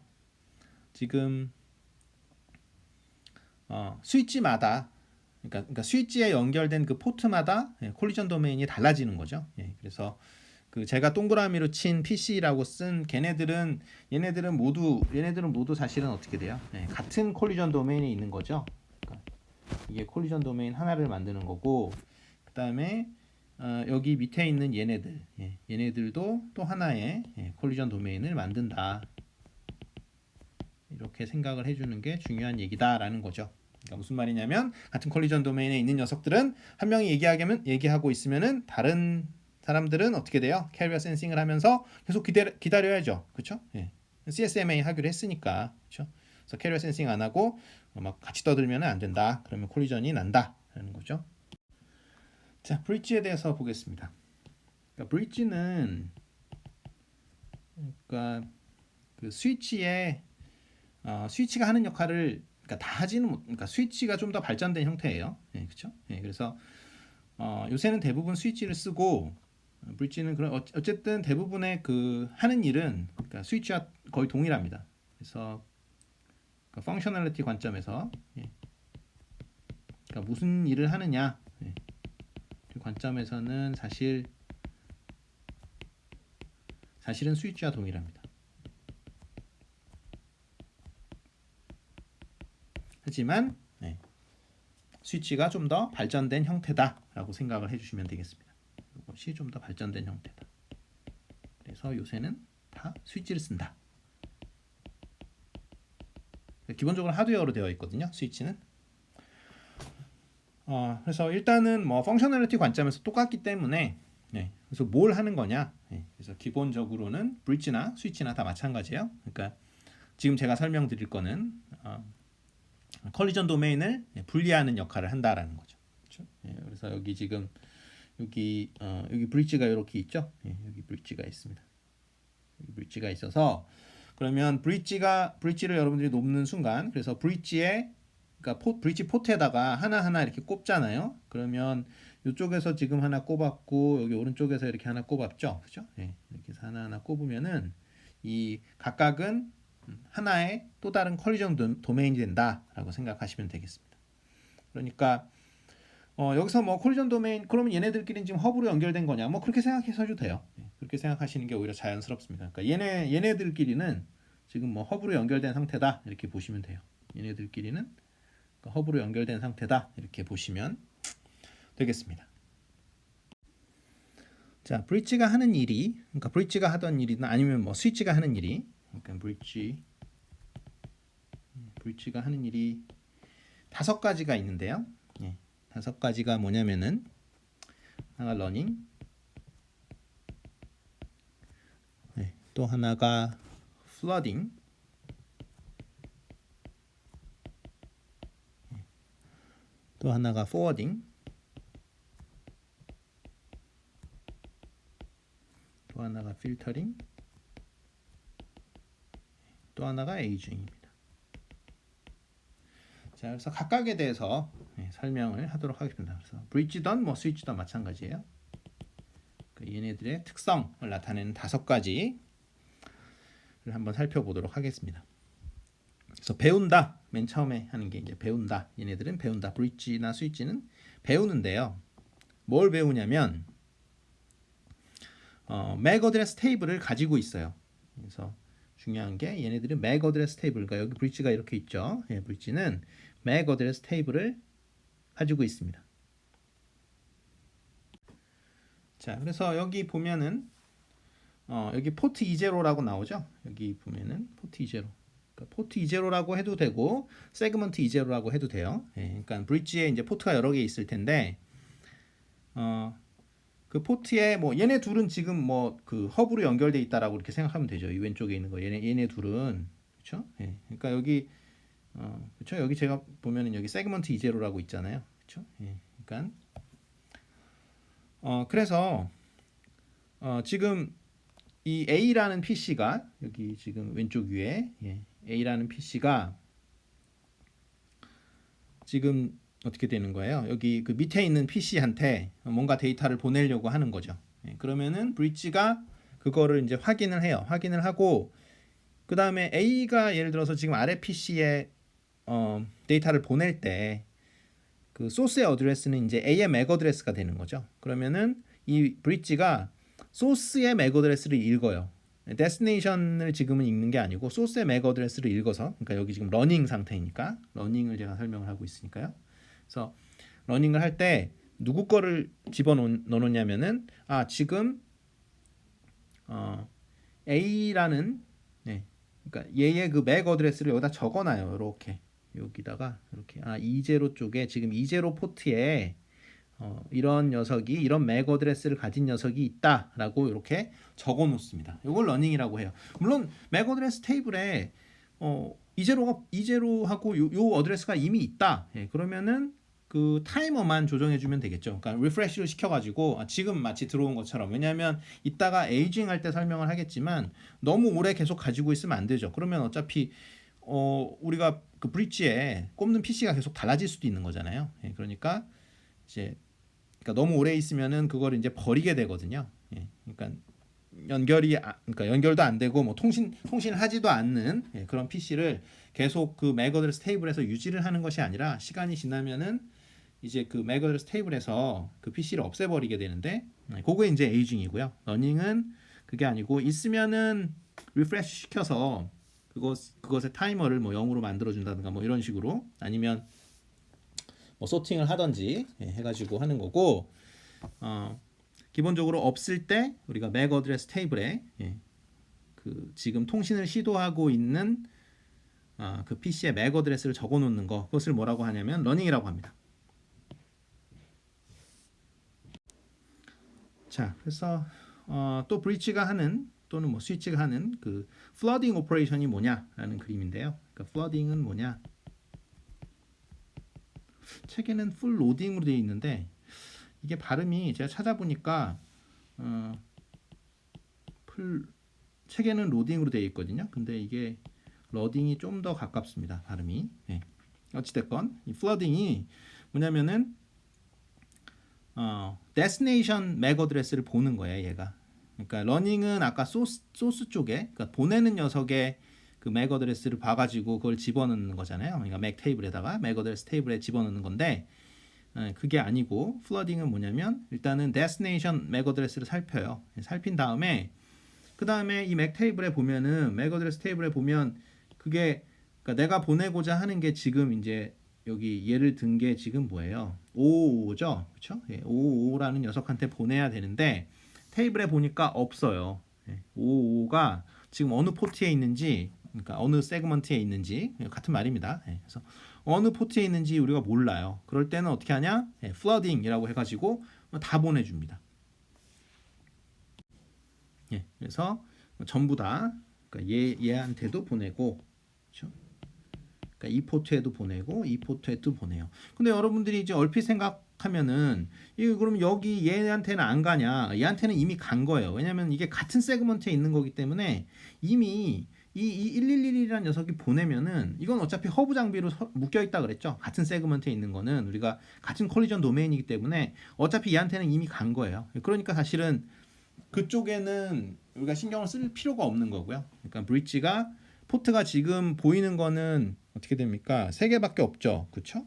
지금 스위치마다 그러니까 스위치에 연결된 그 포트마다 콜리전 도메인이 달라지는 거죠. 그래서 그 제가 동그라미로 친 PC라고 쓴 얘네들은 모두 사실은 어떻게 돼요? 같은 콜리전 도메인에 있는 거죠. 그러니까 이게 콜리전 도메인 하나를 만드는 거고 그 다음에 여기 밑에 있는 얘네들도 또 하나의 콜리전 도메인을 만든다. 이렇게 생각을 해주는 게 중요한 얘기다라는 거죠. 그러니까 무슨 말이냐면 같은 콜리전 도메인에 있는 녀석들은 한 명이 얘기하고 있으면은 다른 사람들은 어떻게 돼요? 캐리어 센싱을 하면서 계속 기다려야죠. 그렇죠? CSMA 하기로 했으니까. 그렇죠? 그래서 캐리어 센싱 안 하고 막 같이 떠들면 안 된다. 그러면 콜리전이 난다라는 거죠. 자, 브릿지에 대해서 보겠습니다. 그러니까 브릿지는 그러니까 그 스위치에 스위치가 하는 역할을 그러니까 다 하지는 못, 그러니까 스위치가 좀 더 발전된 형태예요. 예, 그렇죠? 예, 그래서 요새는 대부분 스위치를 쓰고 브릿지는 그런 어쨌든 대부분의 그 하는 일은 그러니까 스위치와 거의 동일합니다. 그래서 그러니까 펑셔널리티 관점에서 예, 그러니까 무슨 일을 하느냐 예, 그 관점에서는 사실은 스위치와 동일합니다. 하지만 스위치가 좀 더 발전된 형태다라고 생각을 해주시면 되겠습니다. 이것이 좀 더 발전된 형태다. 그래서 요새는 다 스위치를 쓴다. 기본적으로 하드웨어로 되어 있거든요. 스위치는. 그래서 일단은 뭐 펑셔널리티 관점에서 똑같기 때문에 그래서 뭘 하는 거냐? 그래서 기본적으로는 브릿지나 스위치나 다 마찬가지예요. 그러니까 지금 제가 설명드릴 거는 컬리전 도메인을 분리하는 역할을 한다라는 거죠. 그렇죠? 그래서 여기 지금 여기 브릿지가 이렇게 있죠. 여기 브릿지가 있습니다. 여기 브릿지가 있어서 그러면 브릿지를 여러분들이 놓는 순간 그래서 그러니까 브릿지 포트에다가 하나하나 이렇게 꼽잖아요. 그러면 이쪽에서 지금 하나 꼽았고 여기 오른쪽에서 이렇게 하나 꼽았죠. 그죠? 이렇게 해서 하나하나 꼽으면은 이 각각은 하나의 또 다른 컬리전 도메인이 된다라고 생각하시면 되겠습니다. 그러니까 여기서 뭐 컬리전 도메인 그러면 얘네들끼리는 지금 허브로 연결된 거냐? 뭐 그렇게 생각해서도 돼요. 그렇게 생각하시는 게 오히려 자연스럽습니다. 그러니까 얘네들끼리는 지금 뭐 허브로 연결된 상태다 이렇게 보시면 돼요. 얘네들끼리는 허브로 연결된 상태다 이렇게 보시면 되겠습니다. 자, 브릿지가 하는 일이 그러니까 브릿지가 하던 일이나 아니면 뭐 스위치가 하는 일이 그러니까 브릿지가 하는 일이 5가지가 있는데요. 5가지가 뭐냐면은 하나가 러닝, 또 하나가 플러딩, 또 하나가 포워딩, 또 하나가 필터링, 또 하나가 에이징입니다. 자, 그래서 각각에 대해서 설명을 하도록 하겠습니다. 그래서 브릿지든 뭐 스위치든 마찬가지예요. 얘네들의 특성을 나타내는 5가지를 한번 살펴보도록 하겠습니다. 그래서 배운다. 맨 처음에 하는 게 이제 배운다. 얘네들은 배운다. 브릿지나 스위치는 배우는데요. 뭘 배우냐면 맥 어드레스 테이블을 가지고 있어요. 그래서 중요한 게 얘네들은 맥 어드레스 테이블, 그러니까 여기 브릿지가 이렇게 있죠. 브릿지는 맥 어드레스 테이블을 가지고 있습니다. 자, 그래서 여기 보면은 여기 포트 20라고 나오죠. 여기 보면은 포트 20. 그러니까 포트 20라고 해도 되고 세그먼트 20라고 해도 돼요. 그러니까 브릿지에 이제 포트가 여러 개 있을 텐데 그 포트에 뭐 얘네 둘은 지금 뭐 그 허브로 연결돼 있다라고 이렇게 생각하면 되죠. 이 왼쪽에 있는 거 얘네 둘은 그렇죠? 그러니까 여기 그렇죠? 여기 제가 보면은 여기 세그먼트 20라고 있잖아요. 그렇죠? 그러니까 그래서 지금 이 A라는 PC가 여기 지금 왼쪽 위에 A라는 PC가 지금 어떻게 되는 거예요? 여기 그 밑에 있는 PC한테 뭔가 데이터를 보내려고 하는 거죠. 그러면은 브릿지가 그거를 이제 확인을 해요. 확인을 하고 그 다음에 A가 예를 들어서 지금 아래 PC에 데이터를 보낼 때 그 소스의 어드레스는 이제 A의 맥 어드레스가 되는 거죠. 그러면은 이 브릿지가 소스의 맥 어드레스를 읽어요. 데스티네이션을 지금은 읽는 게 아니고 소스의 맥 어드레스를 읽어서 그러니까 여기 지금 러닝 상태니까 러닝을 제가 설명을 하고 있으니까요. 그래서 러닝을 할 때 누구 거를 집어넣느냐면은 지금 A라는 그러니까 얘의 그 맥 어드레스를 여기다 적어놔요. 이렇게 여기다가 이렇게 20 쪽에 지금 20 포트에 이런 녀석이 이런 맥 어드레스를 가진 녀석이 있다라고 이렇게 적어 놓습니다. 이걸 러닝이라고 해요. 물론 맥 어드레스 테이블에 이제로하고 요 어드레스가 이미 있다. 예, 그러면은 그 타이머만 조정해 주면 되겠죠. 그러니까 리프레시를 시켜가지고 지금 마치 들어온 것처럼. 왜냐하면 이따가 에이징 할 때 설명을 하겠지만 너무 오래 계속 가지고 있으면 안 되죠. 그러면 어차피 우리가 그 브릿지에 꼽는 PC가 계속 달라질 수도 있는 거잖아요. 예, 그러니까 이제 너무 오래 있으면은 그걸 이제 버리게 되거든요. 예, 그러니까 그러니까 연결도 안 되고 뭐 통신하지도 않는 그런 PC를 계속 그 맥 어드레스 테이블에서 유지를 하는 것이 아니라 시간이 지나면은 이제 그 맥 어드레스 테이블에서 그 PC를 없애버리게 되는데 그게 이제 에이징이고요. 러닝은 그게 아니고 있으면은 리프레시 시켜서 그것의 타이머를 뭐 0으로 만들어 준다든가 뭐 이런 식으로 아니면 뭐 소팅을 하든지 해가지고 하는 거고 기본적으로 없을 때 우리가 맥 어드레스 테이블에 그 지금 통신을 시도하고 있는 그 PC의 맥 어드레스를 적어 놓는 거 그것을 뭐라고 하냐면 러닝이라고 합니다. 자, 그래서 또 브릿지가 하는 또는 뭐 스위치가 하는 그 플러딩 오퍼레이션이 뭐냐라는 그림인데요. 그러니까 플러딩은 뭐냐? 책에는 풀 로딩으로 되어 있는데 이게 발음이 제가 찾아보니까 책에는 로딩으로 되어 있거든요. 근데 이게 러딩이 좀 더 가깝습니다. 발음이. 네. 어찌됐건 이 플러딩이 뭐냐면은 데스티네이션 맥 어드레스를 보는 거예요. 얘가. 그러니까 러닝은 아까 소스 쪽에 그러니까 보내는 녀석의 그 맥 어드레스를 봐가지고 그걸 집어넣는 거잖아요. 그러니까 맥 테이블에다가 맥 어드레스 테이블에 집어넣는 건데 그게 아니고 플러딩은 뭐냐면 일단은 데스티네이션 맥 어드레스를 살펴요. 살핀 다음에 그 다음에 이 맥 테이블에 보면은 맥 어드레스 테이블에 보면 그게 그러니까 내가 보내고자 하는 게 지금 이제 여기 얘를 든 게 지금 뭐예요? 555죠, 그렇죠? 555라는 녀석한테 보내야 되는데 테이블에 보니까 없어요. 555가 지금 어느 포트에 있는지, 그러니까 어느 세그먼트에 있는지 같은 말입니다. 그래서 어느 포트에 있는지 우리가 몰라요. 그럴 때는 어떻게 하냐? 플러딩이라고 해가지고 다 보내줍니다. 그래서 전부 다 그러니까 얘한테도 보내고, 그렇죠? 그러니까 이 포트에도 보내고 이 포트에도 보내요. 근데 여러분들이 이제 얼핏 생각하면은 이거 그럼 여기 얘한테는 안 가냐? 얘한테는 이미 간 거예요. 왜냐면 이게 같은 세그먼트에 있는 거기 때문에 이미 이 111이라는 녀석이 보내면은 이건 어차피 허브 장비로 묶여 있다 그랬죠. 같은 세그먼트에 있는 거는 우리가 같은 콜리전 도메인이기 때문에 어차피 얘한테는 이미 간 거예요. 그러니까 사실은 그쪽에는 우리가 신경을 쓸 필요가 없는 거고요. 그러니까 브릿지가 포트가 지금 보이는 거는 어떻게 됩니까? 세 개밖에 없죠. 그렇죠?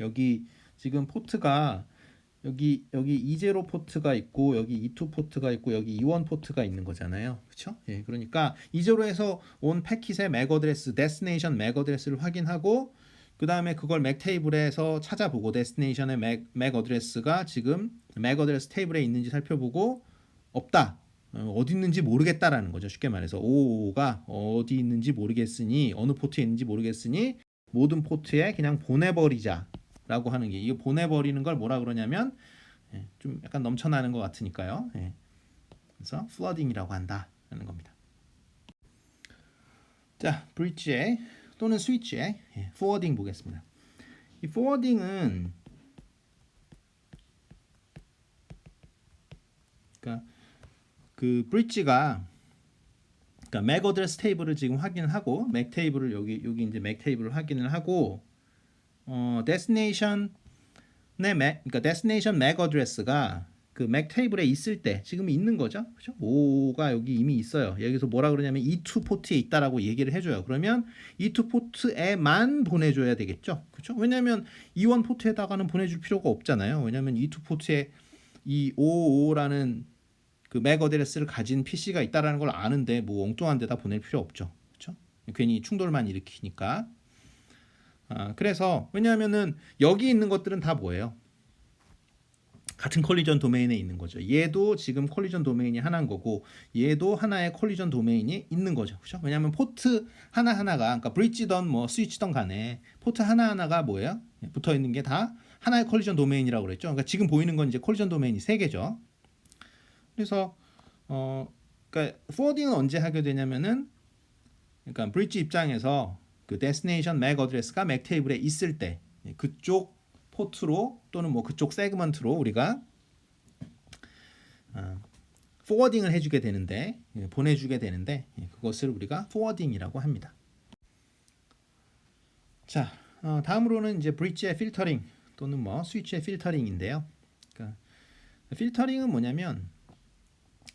여기 지금 포트가 여기 E0 포트가 있고 여기 E2 포트가 있고 여기 E1 포트가 있는 거잖아요. 그렇죠? 그러니까 E0에서 온 패킷의 맥 어드레스, 데스티네이션 맥 어드레스를 확인하고 그다음에 그걸 맥 테이블에서 찾아보고 데스티네이션의 맥 어드레스가 지금 맥 어드레스 테이블에 있는지 살펴보고 없다. 어디 있는지 모르겠다라는 거죠. 쉽게 말해서 555가 어디 있는지 모르겠으니 어느 포트에 있는지 모르겠으니 모든 포트에 그냥 보내버리자라고 하는 게 이거 보내버리는 걸 뭐라 그러냐면 좀 약간 넘쳐나는 것 같으니까요. 그래서 플러딩이라고 한다라는 겁니다. 자, 브릿지에 또는 스위치에 포워딩 보겠습니다. 이 포워딩은 그러니까 그 브릿지가 그러니까 맥 어드레스 테이블을 지금 확인을 하고 맥 테이블을 여기 이제 맥 테이블을 확인을 하고 데스티네이션의 그러니까 데스티네이션 맥 어드레스가 그 맥 테이블에 있을 때 지금 있는 거죠. 그렇죠? 5가 여기 이미 있어요. 여기서 뭐라 그러냐면 E2 포트에 있다라고 얘기를 해줘요. 그러면 E2 포트에만 보내줘야 되겠죠. 그렇죠? 왜냐하면 E1 포트에다가는 보내줄 필요가 없잖아요. 왜냐하면 E2 포트에 이 555라는 그 맥 어드레스를 가진 PC가 있다라는 걸 아는데 뭐 엉뚱한 데다 보낼 필요 없죠. 그렇죠? 괜히 충돌만 일으키니까. 그래서 왜냐하면은 여기 있는 것들은 다 뭐예요? 같은 콜리전 도메인에 있는 거죠. 얘도 지금 콜리전 도메인이 하나인 거고 얘도 하나의 콜리전 도메인이 있는 거죠. 그렇죠? 왜냐하면 포트 하나하나가 그러니까 브릿지던 뭐 스위치던 간에 포트 하나하나가 뭐예요? 붙어 있는 게 다 하나의 콜리전 도메인이라고 그랬죠. 그러니까 지금 보이는 건 이제 콜리전 도메인이 3개죠. 그래서 그러니까 포워딩은 언제 하게 되냐면은 그러니까 브릿지 입장에서 그 데스티네이션 맥 어드레스가 맥 테이블에 있을 때 그쪽 포트로 또는 뭐 그쪽 세그먼트로 우리가 포워딩을 해주게 되는데 보내주게 되는데 그것을 우리가 포워딩이라고 합니다. 자, 다음으로는 이제 브릿지의 필터링 또는 뭐 스위치의 필터링인데요. 그러니까 필터링은 뭐냐면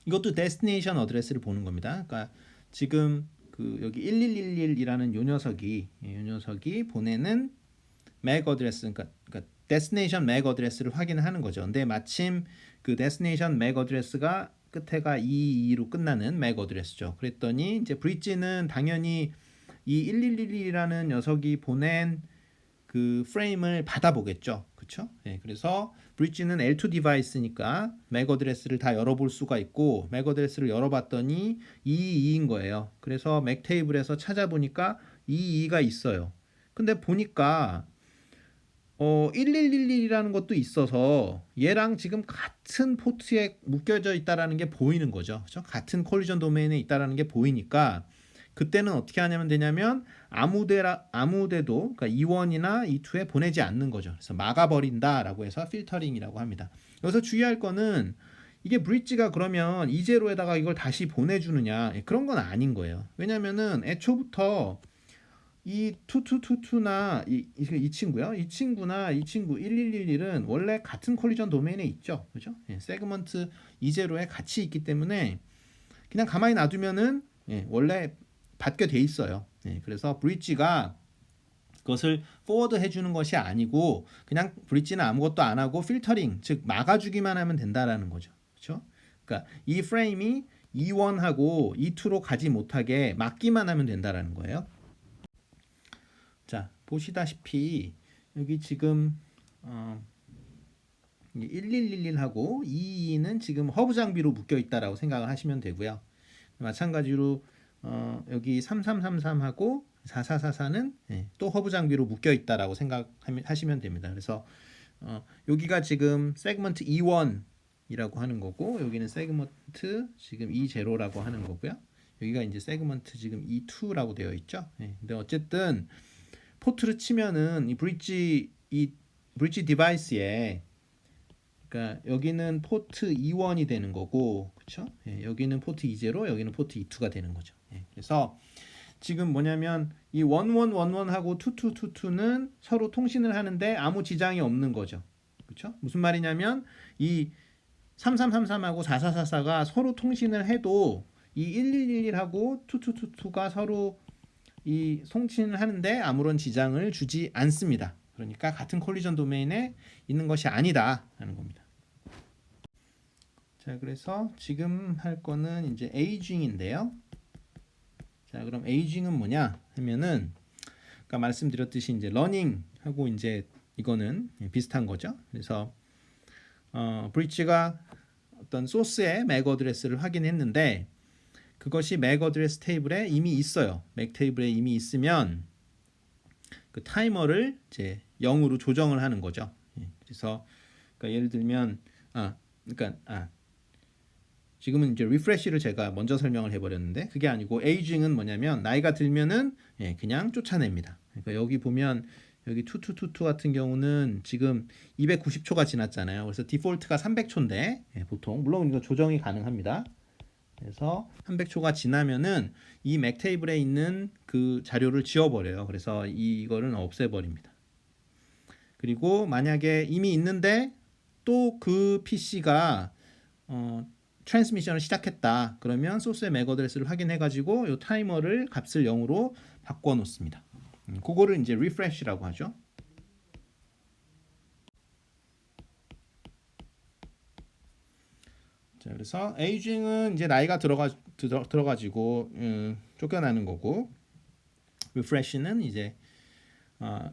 이것도 데스티네이션 어드레스를 보는 겁니다. 그러니까 지금 그 여기 1111이라는 요 녀석이 보내는 맥 어드레스, 그러니까 데스티네이션 맥 어드레스를 확인하는 거죠. 근데 마침 그 데스티네이션 맥 어드레스가 끝에가 222로 끝나는 맥 어드레스죠. 그랬더니 이제 브릿지는 당연히 이 1111이라는 녀석이 보낸 그 프레임을 받아보겠죠. 그렇죠? 네, 그래서 브릿지는 L2 디바이스니까 맥 어드레스를 다 열어볼 수가 있고 맥 어드레스를 열어봤더니 222인 거예요. 그래서 맥 테이블에서 찾아보니까 222가 있어요. 근데 보니까 1111이라는 것도 있어서 얘랑 지금 같은 포트에 묶여져 있다라는 게 보이는 거죠. 그렇죠? 같은 콜리전 도메인에 있다라는 게 보이니까 그때는 어떻게 하냐면 되냐면 아무데도 그러니까 E1이나 E2에 보내지 않는 거죠. 그래서 막아버린다라고 해서 필터링이라고 합니다. 여기서 주의할 거는 이게 브릿지가 그러면 E0에다가 이걸 다시 보내주느냐 그런 건 아닌 거예요. 왜냐면은 애초부터 이 2222나 이 친구요. 이 친구나 이 친구 1111은 원래 같은 콜리전 도메인에 있죠. 그죠? 세그먼트 E0에 같이 있기 때문에 그냥 가만히 놔두면은 원래 받게 돼 있어요. 그래서 브릿지가 그것을 포워드 해주는 것이 아니고 그냥 브릿지는 아무것도 안 하고 필터링, 즉 막아주기만 하면 된다라는 거죠. 그렇죠? 그러니까 이 프레임이 E1하고 E2로 가지 못하게 막기만 하면 된다라는 거예요. 자, 보시다시피 여기 지금 1111하고 22는 지금 허브 장비로 묶여 있다라고 생각을 하시면 되고요. 마찬가지로 여기 3333하고 4444는 또 허브 장비로 묶여 있다라고 생각하시면 됩니다. 그래서 여기가 지금 세그먼트 E1이라고 하는 거고 여기는 세그먼트 지금 E0라고 하는 거고요. 여기가 이제 세그먼트 지금 E2라고 되어 있죠. 근데 어쨌든 포트를 치면은 이 브릿지 디바이스에 그러니까 여기는 포트 E1이 되는 거고, 그렇죠? 여기는 포트 E0, 여기는 포트 E2가 되는 거죠. 그래서 지금 뭐냐면 이 1111하고 2222는 서로 통신을 하는데 아무 지장이 없는 거죠. 그렇죠? 무슨 말이냐면 이 3333하고 4444가 서로 통신을 해도 이 1111하고 2222가 서로 이 통신을 하는데 아무런 지장을 주지 않습니다. 그러니까 같은 콜리전 도메인에 있는 것이 아니다 하는 겁니다. 자, 그래서 지금 할 거는 이제 에이징인데요. 자, 그럼 에이징은 뭐냐 하면은 아까 말씀드렸듯이 이제 러닝하고 이제 이거는 비슷한 거죠. 그래서 브릿지가 어떤 소스의 맥 어드레스를 확인했는데 그것이 맥 어드레스 테이블에 이미 있어요. 맥 테이블에 이미 있으면 그 타이머를 이제 0으로 조정을 하는 거죠. 그래서 그러니까 예를 들면 지금은 이제 리프레시를 제가 먼저 설명을 해버렸는데 그게 아니고 에이징은 뭐냐면 나이가 들면은 그냥 쫓아냅니다. 그러니까 여기 보면 여기 2222 같은 경우는 지금 290초가 지났잖아요. 그래서 디폴트가 300초인데 보통 물론 이거 조정이 가능합니다. 그래서 300초가 지나면은 이 맥 테이블에 있는 그 자료를 지워버려요. 그래서 이거는 없애버립니다. 그리고 만약에 이미 있는데 또 그 PC가 트랜스미션을 시작했다. 그러면 소스의 맥 어드레스를 확인해 가지고 이 타이머를 값을 0으로 바꿔 놓습니다. 그거를 이제 리프레시라고 하죠. 자, 그래서 에이징은 이제 나이가 들어가지고 쫓겨나는 거고, 리프레시는 이제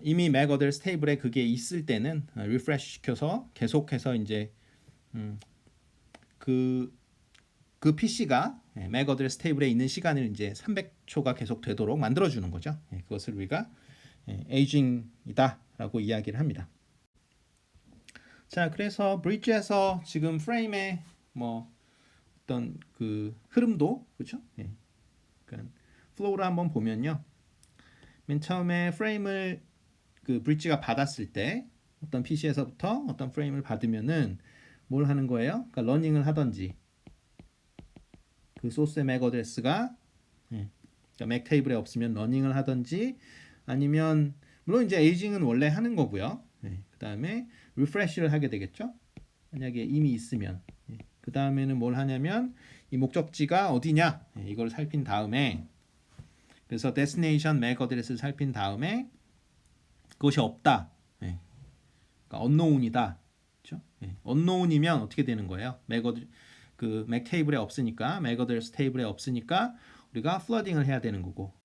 이미 맥 어드레스 테이블에 그게 있을 때는 리프레시 시켜서 계속해서 이제 그 PC가 맥 어드레스 테이블에 있는 시간을 이제 300초가 계속 되도록 만들어 주는 거죠. 그것을 우리가 에이징이다라고 이야기를 합니다. 자, 그래서 브릿지에서 지금 프레임의 뭐 어떤 그 흐름도 그렇죠? 그러니까 플로우를 한번 보면요. 맨 처음에 프레임을 그 브릿지가 받았을 때 어떤 PC에서부터 어떤 프레임을 받으면은 뭘 하는 거예요? 그러니까 러닝을 하든지 그 소스의 맥 어드레스가 그러니까 맥 테이블에 없으면 러닝을 하든지 아니면 물론 이제 에이징은 원래 하는 거고요. 그 다음에 리프레시를 하게 되겠죠. 만약에 이미 있으면 그 다음에는 뭘 하냐면 이 목적지가 어디냐 이걸 살핀 다음에 그래서 destination MAC 어드레스를 살핀 다음에 그것이 없다. 그러니까 unknown이다. 그렇죠? unknown이면 어떻게 되는 거예요? 그 맥 테이블에 없으니까 MAC 어드레스 테이블에 없으니까 우리가 flooding을 해야 되는 거고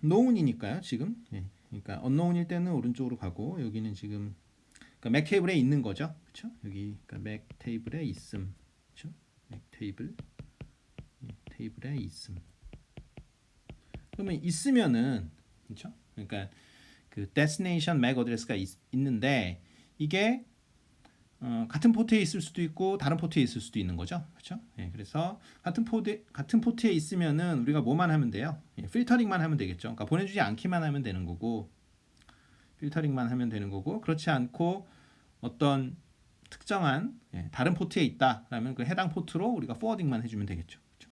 known이니까요 지금. 그러니까 unknown일 때는 오른쪽으로 가고 여기는 지금 그러니까 맥 테이블에 있는 거죠. 그렇죠? 여기 그러니까 맥 테이블에 있음. 그렇죠? 맥 테이블에 있음. 그러면 있으면은 그렇죠? 그러니까 그 destination MAC 어드레스가 있는데 이게 같은 포트에 있을 수도 있고 다른 포트에 있을 수도 있는 거죠. 그렇죠? 그래서 같은 포트에 있으면은 우리가 뭐만 하면 돼요? 필터링만 하면 되겠죠. 그러니까 보내주지 않기만 하면 되는 거고 필터링만 하면 되는 거고 그렇지 않고 어떤 특정한 다른 포트에 있다라면 그 해당 포트로 우리가 포워딩만 해주면 되겠죠. 그렇죠?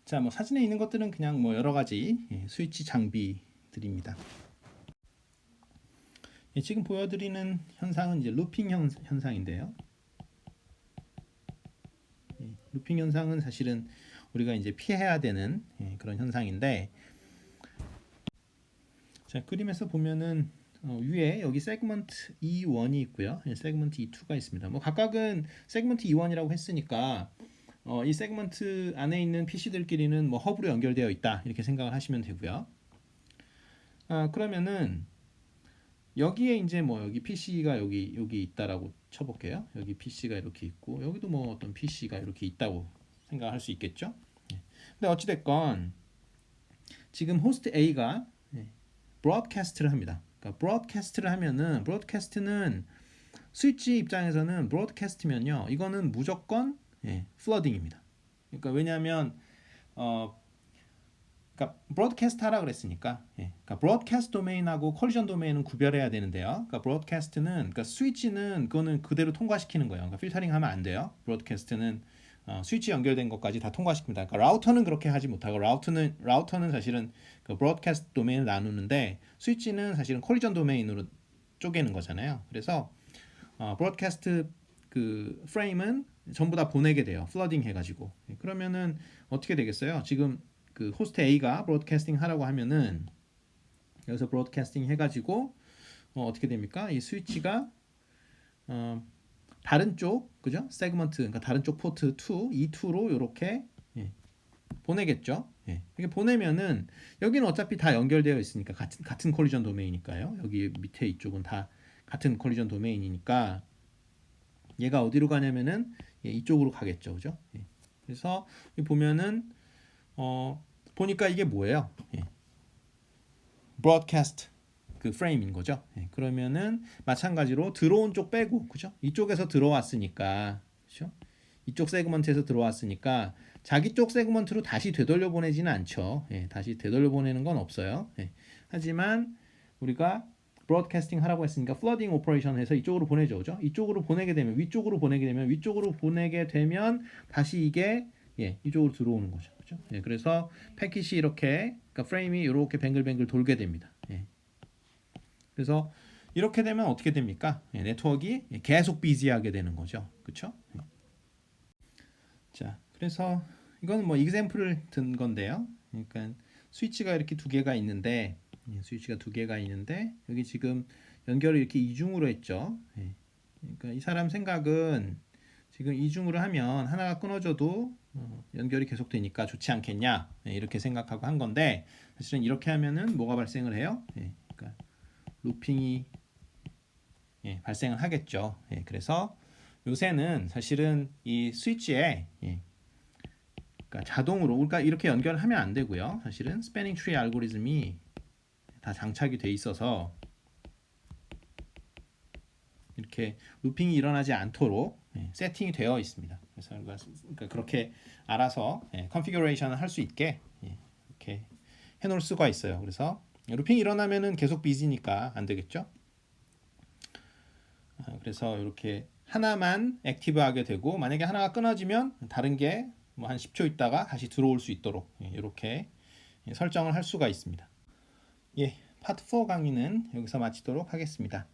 자, 뭐 사진에 있는 것들은 그냥 뭐 여러 가지 스위치 장비들입니다. 지금 보여드리는 현상은 이제 루핑 현상인데요. 루핑 현상은 사실은 우리가 이제 피해야 되는 그런 현상인데, 자 그림에서 보면은 위에 여기 세그먼트 E1이 있고요, 세그먼트 E2가 있습니다. 뭐 각각은 세그먼트 E1이라고 했으니까 이 세그먼트 안에 있는 PC들끼리는 뭐 허브로 연결되어 있다 이렇게 생각을 하시면 되고요. 그러면은 여기에 이제 뭐 여기 PC가 여기 있다라고 쳐볼게요. 여기 PC가 이렇게 있고 여기도 뭐 어떤 PC가 이렇게 있다고 생각할 수 있겠죠. 근데 어찌됐건 지금 호스트 A가 브로드캐스트를 합니다. 그러니까 브로드캐스트를 하면은 브로드캐스트는 스위치 입장에서는 브로드캐스트면요 이거는 무조건 플러딩입니다. 그러니까 왜냐하면 그러니까 브로드캐스트 하라 그랬으니까 그러니까 브로드캐스트 도메인하고 컬리전 도메인은 구별해야 되는데요. 그러니까 브로드캐스트는 그러니까 스위치는 그거는 그대로 통과시키는 거예요. 그러니까 필터링 하면 안 돼요. 브로드캐스트는 스위치 연결된 것까지 다 통과시킵니다. 그러니까 라우터는 그렇게 하지 못하고 라우터는 사실은 그 브로드캐스트 도메인을 나누는데 스위치는 사실은 컬리전 도메인으로 쪼개는 거잖아요. 그래서 브로드캐스트 그 프레임은 전부 다 보내게 돼요. 플러딩 해가지고. 그러면은 어떻게 되겠어요? 지금 그 호스트 A가 브로드캐스팅 하라고 하면은 여기서 브로드캐스팅 해가지고 어떻게 됩니까? 이 스위치가 다른 쪽 그죠? 세그먼트 그러니까 다른 쪽 포트 2, E2로 이렇게 보내겠죠. 이렇게 보내면은 여기는 어차피 다 연결되어 있으니까 같은 콜리전 도메인이니까요. 여기 밑에 이쪽은 다 같은 콜리전 도메인이니까 얘가 어디로 가냐면은 이쪽으로 가겠죠, 그죠? 그래서 보면은 보니까 이게 뭐예요? 브로드캐스트 그 프레임인 거죠. 그러면은 마찬가지로 들어온 쪽 빼고, 그죠? 이쪽에서 들어왔으니까, 그죠? 이쪽 세그먼트에서 들어왔으니까 자기 쪽 세그먼트로 다시 되돌려 보내지는 않죠. 다시 되돌려 보내는 건 없어요. 하지만 우리가 브로드캐스팅 하라고 했으니까 플러딩 오퍼레이션 해서 이쪽으로 보내죠, 그죠? 이쪽으로 보내게 되면 위쪽으로 보내게 되면 다시 이게 이쪽으로 들어오는 거죠, 그죠? 그래서 패킷이 이렇게 그러니까 프레임이 이렇게 뱅글뱅글 돌게 됩니다. 그래서 이렇게 되면 어떻게 됩니까? 네트워크가 계속 비지하게 되는 거죠, 그렇죠? 자, 그래서 이거는 뭐 example을 든 건데요. 그러니까 스위치가 이렇게 두 개가 있는데 여기 지금 연결을 이렇게 이중으로 했죠. 그러니까 이 사람 생각은 지금 이중으로 하면 하나가 끊어져도 연결이 계속 되니까 좋지 않겠냐 이렇게 생각하고 한 건데 사실은 이렇게 하면은 뭐가 발생을 해요? 그러니까 루핑이 발생을 하겠죠. 그래서 요새는 사실은 이 스위치에 그러니까 자동으로 그러니까 이렇게 연결을 하면 안 되고요. 사실은 스패닝 트리 알고리즘이 다 장착이 돼 있어서 이렇게 루핑이 일어나지 않도록 세팅이 되어 있습니다. 그래서 그러니까 그렇게 알아서 컨피규레이션을 할 수 있게 이렇게 해놓을 수가 있어요. 그래서 루핑이 일어나면은 계속 비지니까 안 되겠죠. 그래서 이렇게 하나만 액티브하게 되고 만약에 하나가 끊어지면 다른 게 뭐 한 10초 있다가 다시 들어올 수 있도록 이렇게 설정을 할 수가 있습니다. 예, 파트 4 강의는 여기서 마치도록 하겠습니다.